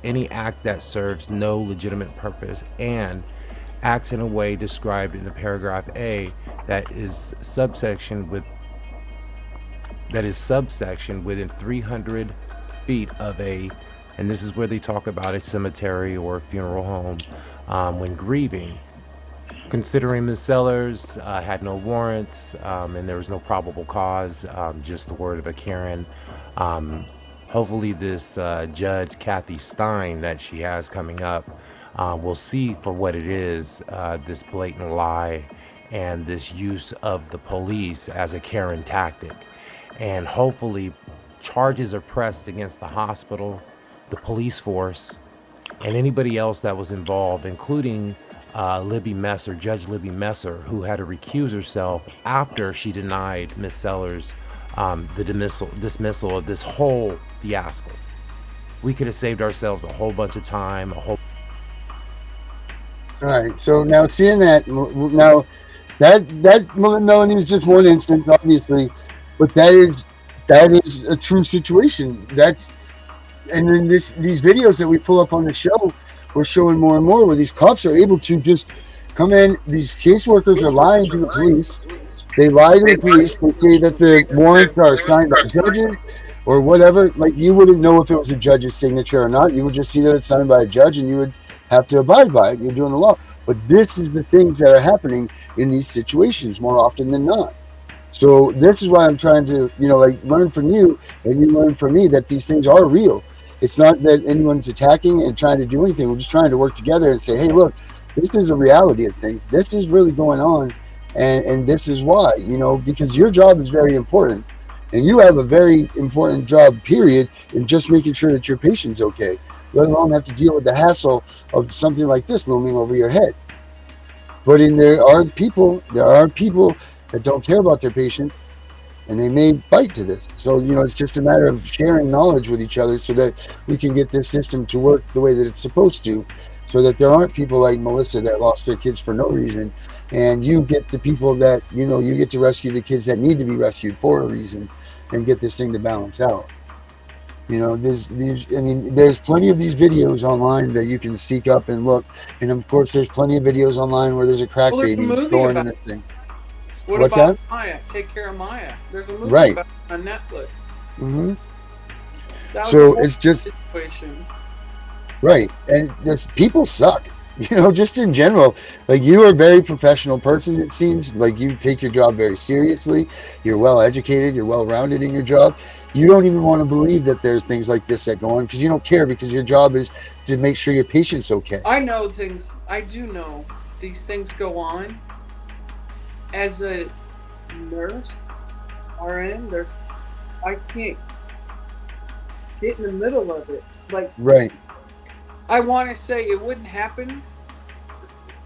any act that serves no legitimate purpose and acts in a way described in the paragraph A that is subsection within 300 feet of a, and this is where they talk about a cemetery or a funeral home when grieving. Considering Ms. Sellers had no warrants and there was no probable cause, just the word of a Karen, hopefully this Judge Kathy Stein that she has coming up will see for what it is, this blatant lie and this use of the police as a Karen tactic. And hopefully charges are pressed against the hospital, the police force, and anybody else that was involved, including Libby Messer, Judge Libby Messer, who had to recuse herself after she denied Miss Sellers the dismissal of this whole fiasco. We could have saved ourselves a whole bunch of time, All right, so now seeing that, now that Melanie is just one instance, obviously, but that is a true situation. And then these videos that we pull up on the show, we're showing more and more where these cops are able to just come in. These caseworkers are lying to the police. They lie to the police. They say that the warrants are signed by judges or whatever. Like, you wouldn't know if it was a judge's signature or not. You would just see that it's signed by a judge, and you would have to abide by it. You're doing the law. But this is the things that are happening in these situations more often than not. So this is why I'm trying to, like, learn from you, and you learn from me that these things are real. It's not that anyone's attacking and trying to do anything. We're just trying to work together and say, hey, look, this is a reality of things. This is really going on, and this is why, because your job is very important. And you have a very important job, period, in just making sure that your patient's okay, let alone have to deal with the hassle of something like this looming over your head. But there are people that don't care about their patient, and they may bite to this. So, it's just a matter of sharing knowledge with each other so that we can get this system to work the way that it's supposed to, so that there aren't people like Melissa that lost their kids for no reason, and you get the people that, you get to rescue the kids that need to be rescued for a reason, and get this thing to balance out. There's plenty of these videos online that you can seek up and look, and of course there's plenty of videos online where there's a crack baby born in a thing. What's about that? Maya? Take Care of Maya. There's a movie Right. on Netflix. Mm-hmm. So it's just situation. Right, and just people suck. Just in general. Like, you are a very professional person. It seems like you take your job very seriously. You're well educated. You're well rounded in your job. You don't even want to believe that there's things like this that go on because you don't care, because your job is to make sure your patient's okay. I know things. I do know these things go on. As a nurse, RN, I can't get in the middle of it. Like, right. I want to say it wouldn't happen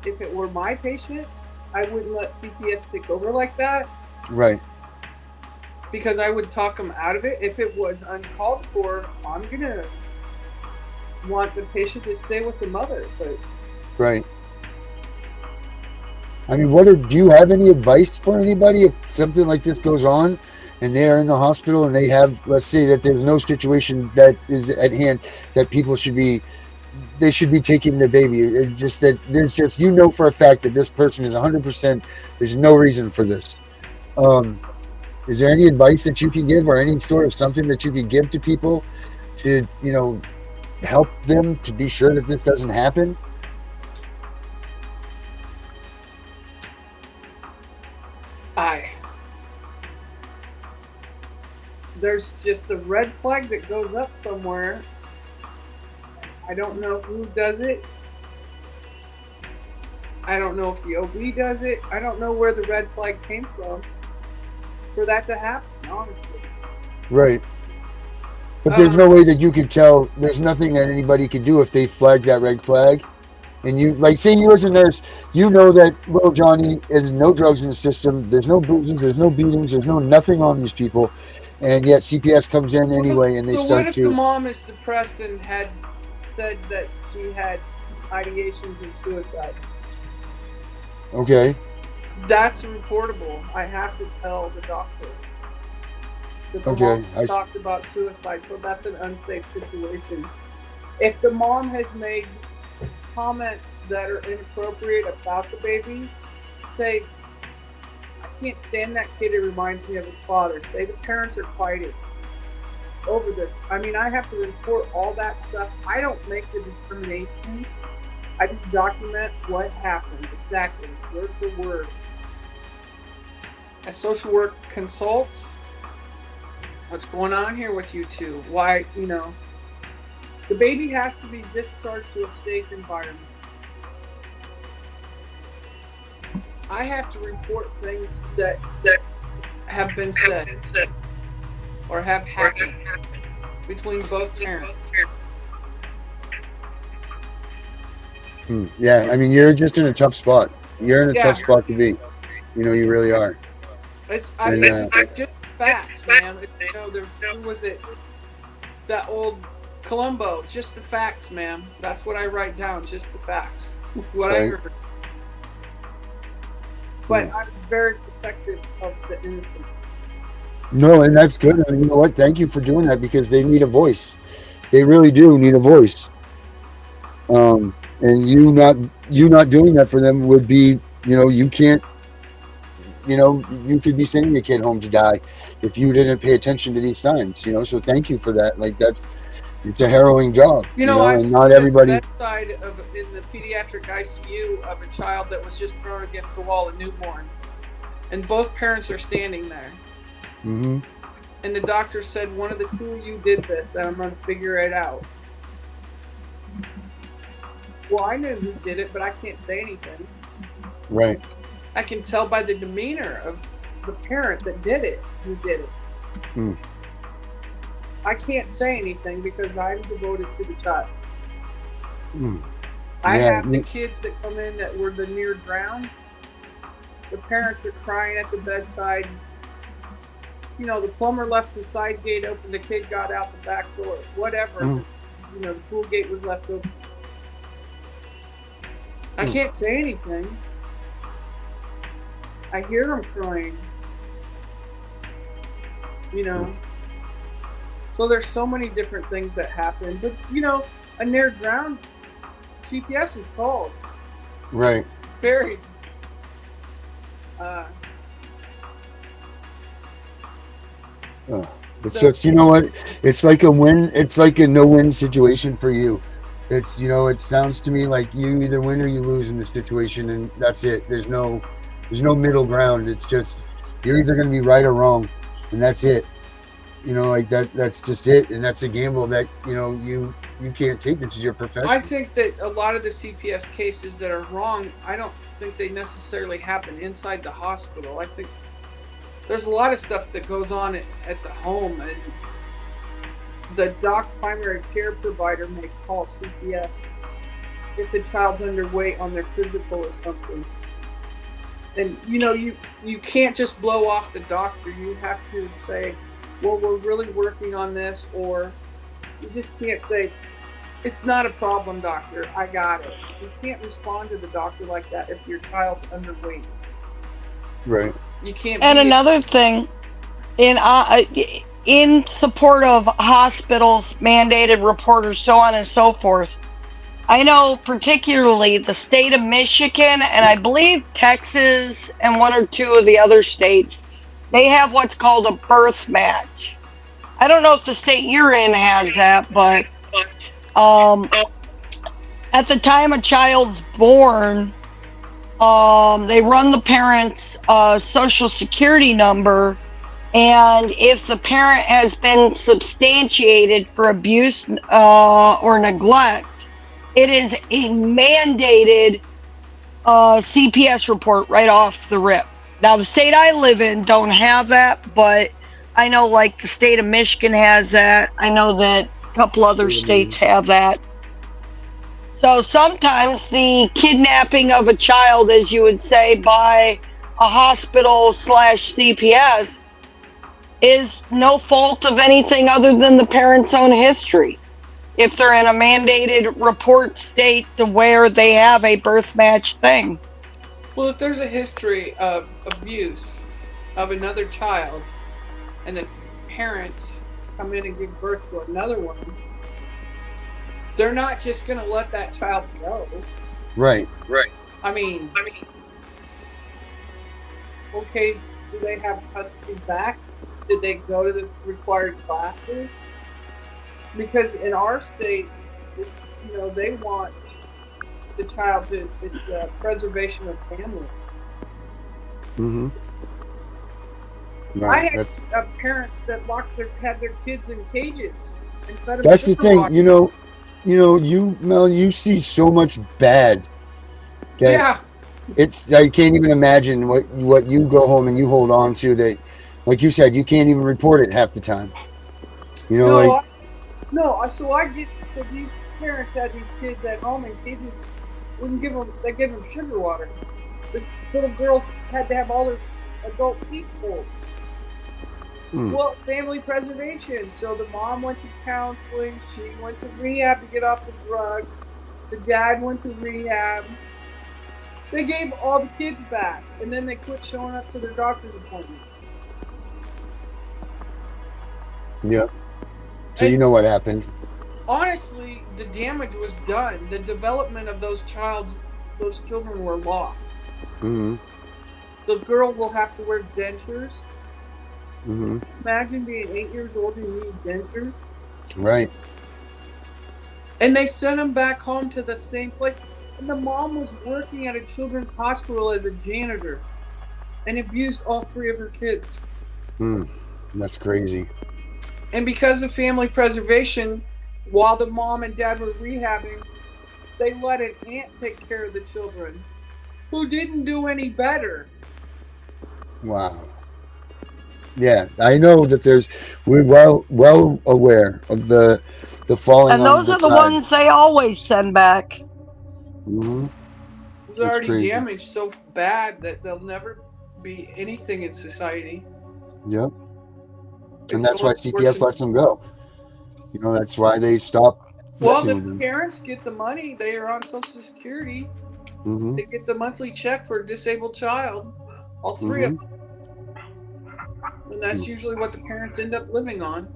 if it were my patient. I wouldn't let CPS take over like that. Right. Because I would talk them out of it. If it was uncalled for, I'm going to want the patient to stay with the mother. But right. I mean, do you have any advice for anybody if something like this goes on and they are in the hospital and they have, let's say that there's no situation that is at hand that people should be taking the baby. It's just that there's just, for a fact that this person is 100%, there's no reason for this. Is there any advice that you can give, or any sort of something that you can give to people to, help them to be sure that this doesn't happen? There's just a red flag that goes up somewhere. I don't know who does it. I don't know if the OB does it. I don't know where the red flag came from for that to happen, honestly. Right. But there's no way that you could tell. There's nothing that anybody could do if they flag that red flag. And you, like, say you as a nurse, that little Johnny is no drugs in the system. There's no bruises. There's no beatings. There's nothing on these people. And yet CPS comes in anyway, and they start to... what if the mom is depressed and had said that she had ideations of suicide? Okay. That's reportable. I have to tell the doctor that the mom talked about suicide, so that's an unsafe situation. If the mom has made comments that are inappropriate about the baby, say, I can't stand that kid, it reminds me of his father. Say the parents are fighting over this. I mean, I have to report all that stuff. I don't make the determination. I just document what happened exactly, word for word. As social work consults, what's going on here with you two? Why, the baby has to be discharged to a safe environment. I have to report things that have been said or have happened between both parents. Yeah, I mean, you're just in a tough spot. You're in a tough spot to be. You really are. It's just facts, man. Who was it? That old Columbo. Just the facts, man. That's what I write down. Just the facts. What I heard. But I'm very protective of the innocent. No, and that's good. And you know what? Thank you for doing that, because they need a voice. They really do need a voice. and you not doing that for them would be, you can't, you could be sending a kid home to die if you didn't pay attention to these signs. So thank you for that. Like it's a harrowing job. I've and not stood everybody. at the bedside in the pediatric ICU of a child that was just thrown against the wall, a newborn, and both parents are standing there. Mm-hmm. And the doctor said, one of the two of you did this, and I'm going to figure it out. Well, I knew who did it, but I can't say anything. Right. I can tell by the demeanor of the parent that did it, who did it. Mm. I can't say anything because I'm devoted to the child. Mm. I have the kids that come in that were the near drowns. The parents are crying at the bedside. The plumber left the side gate open. The kid got out the back door. Whatever. Mm. The pool gate was left open. I can't say anything. I hear them crying. So there's so many different things that happen. But, a near drowned, CPS is called. Right. Buried. It's just, what? It's like a win. It's like a no-win situation for you. It's, it sounds to me like you either win or you lose in this situation, and that's it. There's no middle ground. It's just, you're either going to be right or wrong, and that's it. Like that's just it. And that's a gamble that, you can't take. This is your profession. I think that a lot of the CPS cases that are wrong, I don't think they necessarily happen inside the hospital. I think there's a lot of stuff that goes on at the home, and the primary care provider may call CPS if the child's underweight on their physical or something. And you can't just blow off the doctor. You have to say, well, we're really working on this, or you just can't say, it's not a problem, doctor, I got it. You can't respond to the doctor like that if your child's underweight. Right. You can't. And another thing, in support of hospitals, mandated reporters, so on and so forth, I know particularly the state of Michigan, and I believe Texas and one or two of the other states, they have what's called a birth match. I don't know if the state you're in has that, but at the time a child's born, they run the parent's social security number, and if the parent has been substantiated for abuse or neglect, it is a mandated CPS report right off the rip. Now, the state I live in don't have that, but I know like the state of Michigan has that. I know that a couple other states have that. So sometimes the kidnapping of a child, as you would say, by a hospital / CPS is no fault of anything other than the parent's own history. If they're in a mandated report state to where they have a birth match thing. Well, if there's a history of abuse of another child and the parents come in and give birth to another one, they're not just going to let that child go. Right. I mean, okay, do they have custody back? Did they go to the required classes? Because in our state, they want the child to, it's preservation of family. Mm-hmm. Right, I had parents that had their kids in cages and fed them. That's the thing, Mel, you see so much bad that I can't even imagine what you go home and you hold on to that, like you said, you can't even report it half the time. So these parents had these kids at home in cages. They gave them sugar water. The little girls had to have all their adult teeth pulled. Well, family preservation. So the mom went to counseling. She went to rehab to get off the drugs. The dad went to rehab. They gave all the kids back, and then they quit showing up to their doctor's appointments. Yeah. So you know what happened. honestly, the damage was done. The development of those children were lost. Mm-hmm. The girl will have to wear dentures. Mm-hmm. Imagine being 8 years old and you need dentures. Right. And they sent him back home to the same place. And the mom was working at a children's hospital as a janitor and abused all 3 of her kids. That's crazy. And because of family preservation, while the mom and dad were rehabbing, they let an aunt take care of the children who didn't do any better. Wow. Yeah, I know that we're well aware of the falling. And those are the ones they always send back. Mm-hmm. They're already damaged so bad that they'll never be anything in society. Yep. And that's why CPS lets them go. You know, that's why they stop. Well, the parents get the money. They are on Social Security. Mm-hmm. They get the monthly check for a disabled child. All 3 of them. And that's usually what the parents end up living on.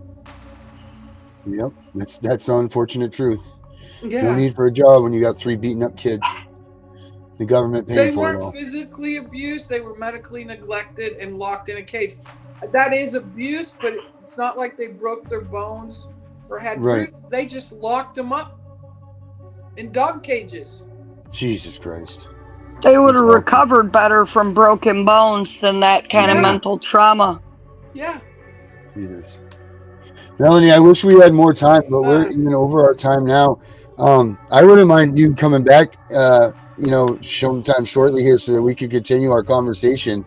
Yep. That's the unfortunate truth. Yeah. No need for a job when you got 3 beaten up kids. The government paying for it all. They weren't physically abused. They were medically neglected and locked in a cage. That is abuse, but it's not like they broke their bones or had bruises. They just locked them up in dog cages. Jesus Christ. They would have recovered better from broken bones than that kind of mental trauma. Yeah. Jesus. Melanie, I wish we had more time, but we're even over our time now. I wouldn't mind you coming back, sometime shortly here so that we could continue our conversation,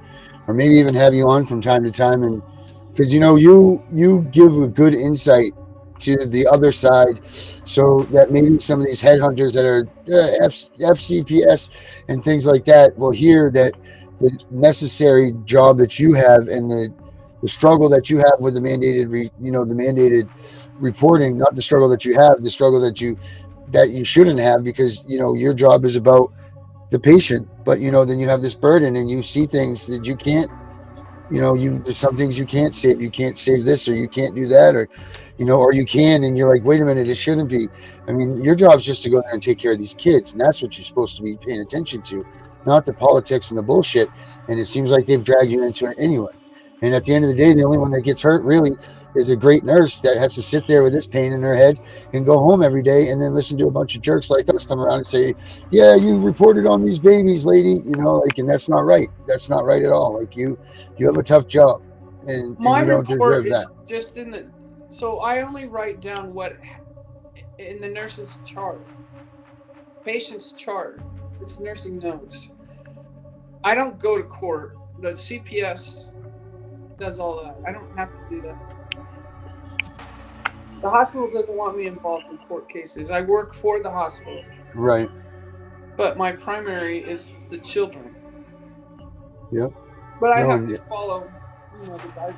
or maybe even have you on from time to time. And because, you give a good insight to the other side, so that maybe some of these headhunters that are FCPS and things like that will hear that the necessary job that you have and the struggle that you have with the mandated, the mandated reporting, not the struggle that you have, the struggle that you shouldn't have, because, your job is about the patient, but, then you have this burden and you see things that you can't, there's some things you can't save. You can't save this, or you can't do that, or you can, and you're like, wait a minute, it shouldn't be. I mean, your job is just to go there and take care of these kids, and that's what you're supposed to be paying attention to, not the politics and the bullshit. And it seems like they've dragged you into it anyway. And at the end of the day, the only one that gets hurt really is a great nurse that has to sit there with this pain in her head and go home every day and then listen to a bunch of jerks like us come around and say, yeah, you reported on these babies, lady, and that's not right. That's not right at all. Like, you have a tough job, and my you don't report deserve is that. just so I only write down what in the nurse's chart, patient's chart. It's nursing notes. I don't go to court. The CPS does all that. I don't have to do that. The hospital doesn't want me involved in court cases. I work for the hospital. Right. But my primary is the children. Yep. But I have to follow, the guidelines.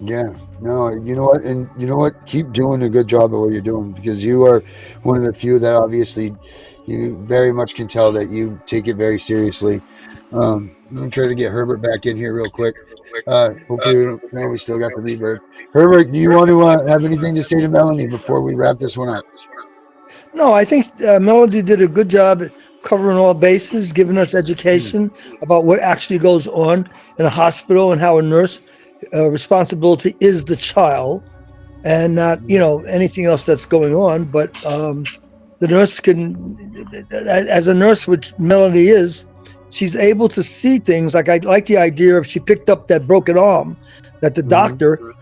Yeah. No, you know what? Keep doing a good job at what you're doing, because you are one of the few that obviously you very much can tell that you take it very seriously. I'm going to try to get Herbert back in here real quick. Hopefully we still got the reverb. Herbert, do you want to have anything to say to Melanie before we wrap this one up? No, I think Melody did a good job at covering all bases, giving us education about what actually goes on in a hospital and how a nurse responsibility is the child and not, anything else that's going on. But the nurse can, as a nurse, which Melody is, she's able to see things. Like, I like the idea of she picked up that broken arm that the doctor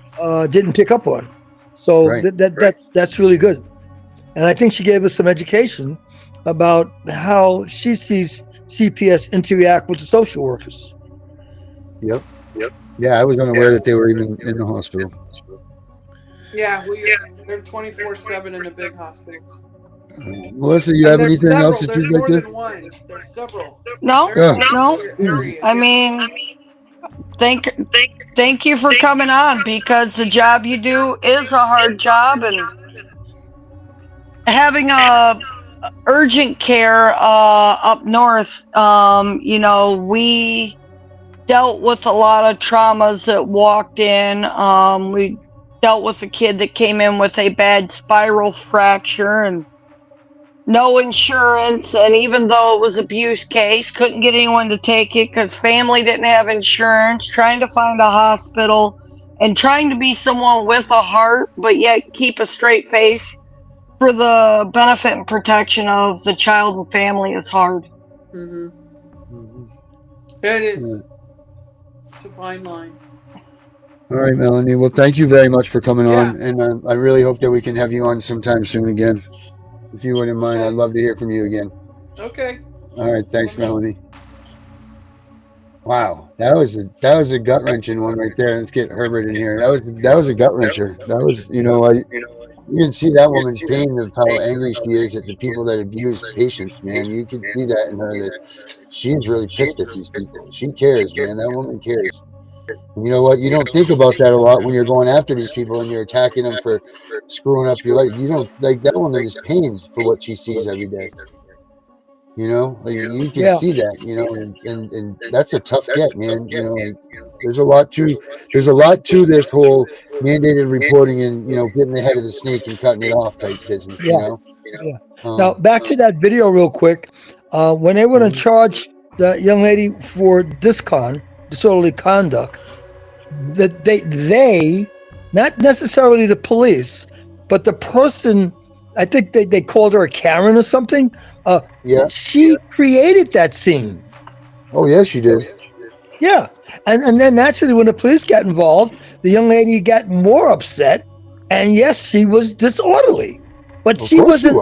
didn't pick up on. So that's really good. And I think she gave us some education about how she sees CPS interact with the social workers. Yep. Yeah, I was unaware that they were even in the hospital. Yeah, they're 24/7 in the big hospitals. Melissa, you have anything else that you'd like to? There's more than one. There's several. No. I mean, thank you for coming on, because the job you do is a hard job, and having a urgent care up north, we dealt with a lot of traumas that walked in. We dealt with a kid that came in with a bad spiral fracture and no insurance, and even though it was abuse case, couldn't get anyone to take it because family didn't have insurance, trying to find a hospital and trying to be someone with a heart but yet keep a straight face for the benefit and protection of the child and family is hard. It is. It's a fine line. All right, Melanie. Well, thank you very much for coming on, and I really hope that we can have you on sometime soon again. If you wouldn't mind, I'd love to hear from you again. Okay. All right, thanks, Melanie. Wow, that was a gut wrenching one right there. Let's get Herbert in here. That was a gut wrencher. That was, you can see that woman's pain of how angry she is at the people that abuse patients, man. You can see that in her, that she's really pissed at these people. She cares, man. That woman cares. And you know what? You don't think about that a lot when you're going after these people and you're attacking them for screwing up your life. You don't, like, that woman is pained for what she sees every day. You can see that, and that's a tough get, man. There's a lot to this whole mandated reporting and, getting the head of the snake and cutting it off type business, Now, back to that video real quick. When they were to charge the young lady for disorderly conduct, that they, not necessarily the police, but the person, I think they called her a Karen or something. She created that scene. Oh, yeah, she did. Yeah. And then naturally, when the police got involved, the young lady got more upset. And yes, she was disorderly. But she wasn't.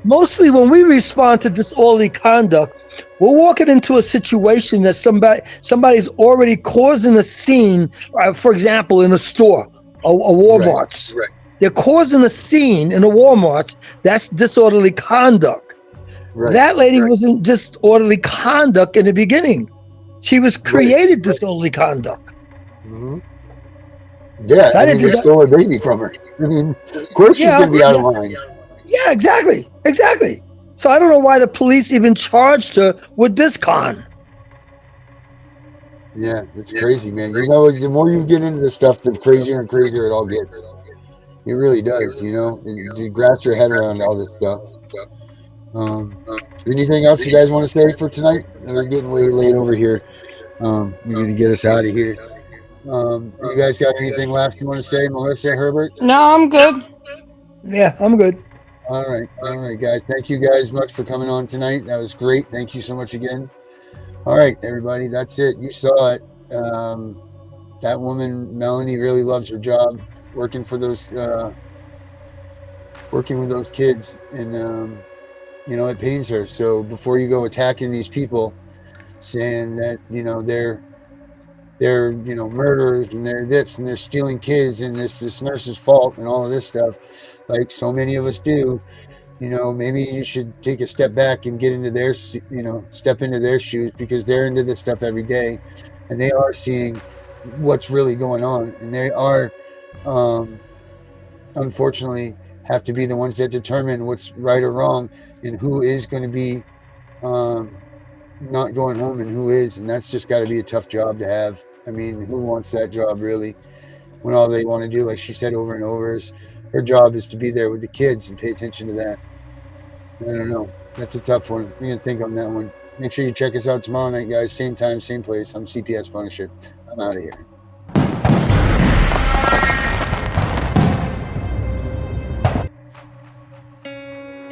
Mostly when we respond to disorderly conduct, we're walking into a situation that somebody's already causing a scene, for example, in a store, a Walmart's. Right. They're causing a scene in a Walmart's. That's disorderly conduct. Right. That lady wasn't disorderly conduct in the beginning. She was created disorderly conduct. Mm-hmm. Yeah, they stole a baby from her. Of course she's going to be out of line. Yeah, exactly. So I don't know why the police even charged her with this con. Yeah, it's crazy, man. The more you get into this stuff, the crazier and crazier it all gets. It really does, You grasp your head around all this stuff. Anything else you guys want to say for tonight? We're getting way late over here. We need to get us out of here. You guys got anything last you want to say, Melissa, Herbert? No, I'm good. Yeah, I'm good. All right, guys. Thank you guys much for coming on tonight. That was great. Thank you so much again. All right, everybody. That's it. You saw it. That woman, Melanie, really loves her job, working with those kids, and it pains her. So before you go attacking these people, saying that they're murderers and they're this and they're stealing kids and this nurse's fault and all of this stuff, like so many of us do, maybe you should take a step back and get into their, step into their shoes, because they're into this stuff every day and they are seeing what's really going on, and they are unfortunately have to be the ones that determine what's right or wrong and who is going to be not going home and who is. And that's just got to be a tough job to have. I mean, who wants that job really, when all they want to do, like she said over and over, is her job is to be there with the kids and pay attention to that. I don't know. That's a tough one. We're going to think on that one. Make sure you check us out tomorrow night, guys. Same time, same place. I'm CPS Punisher. I'm out of here.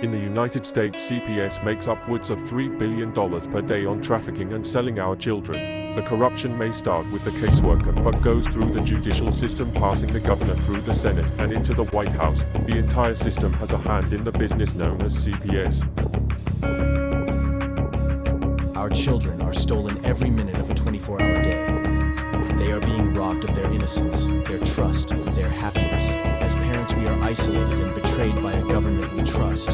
In the United States, CPS makes upwards of $3 billion per day on trafficking and selling our children. The corruption may start with the caseworker, but goes through the judicial system, passing the governor through the Senate and into the White House. The entire system has a hand in the business known as CPS. Our children are stolen every minute of a 24-hour day. They are being robbed of their innocence, their trust, their happiness. As parents, we are isolated and betrayed by a government we trust.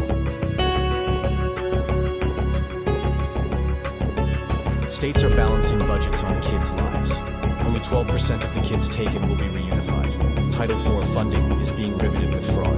States are balancing budgets on kids' lives. Only 12% of the kids taken will be reunified. Title IV funding is being riveted with fraud.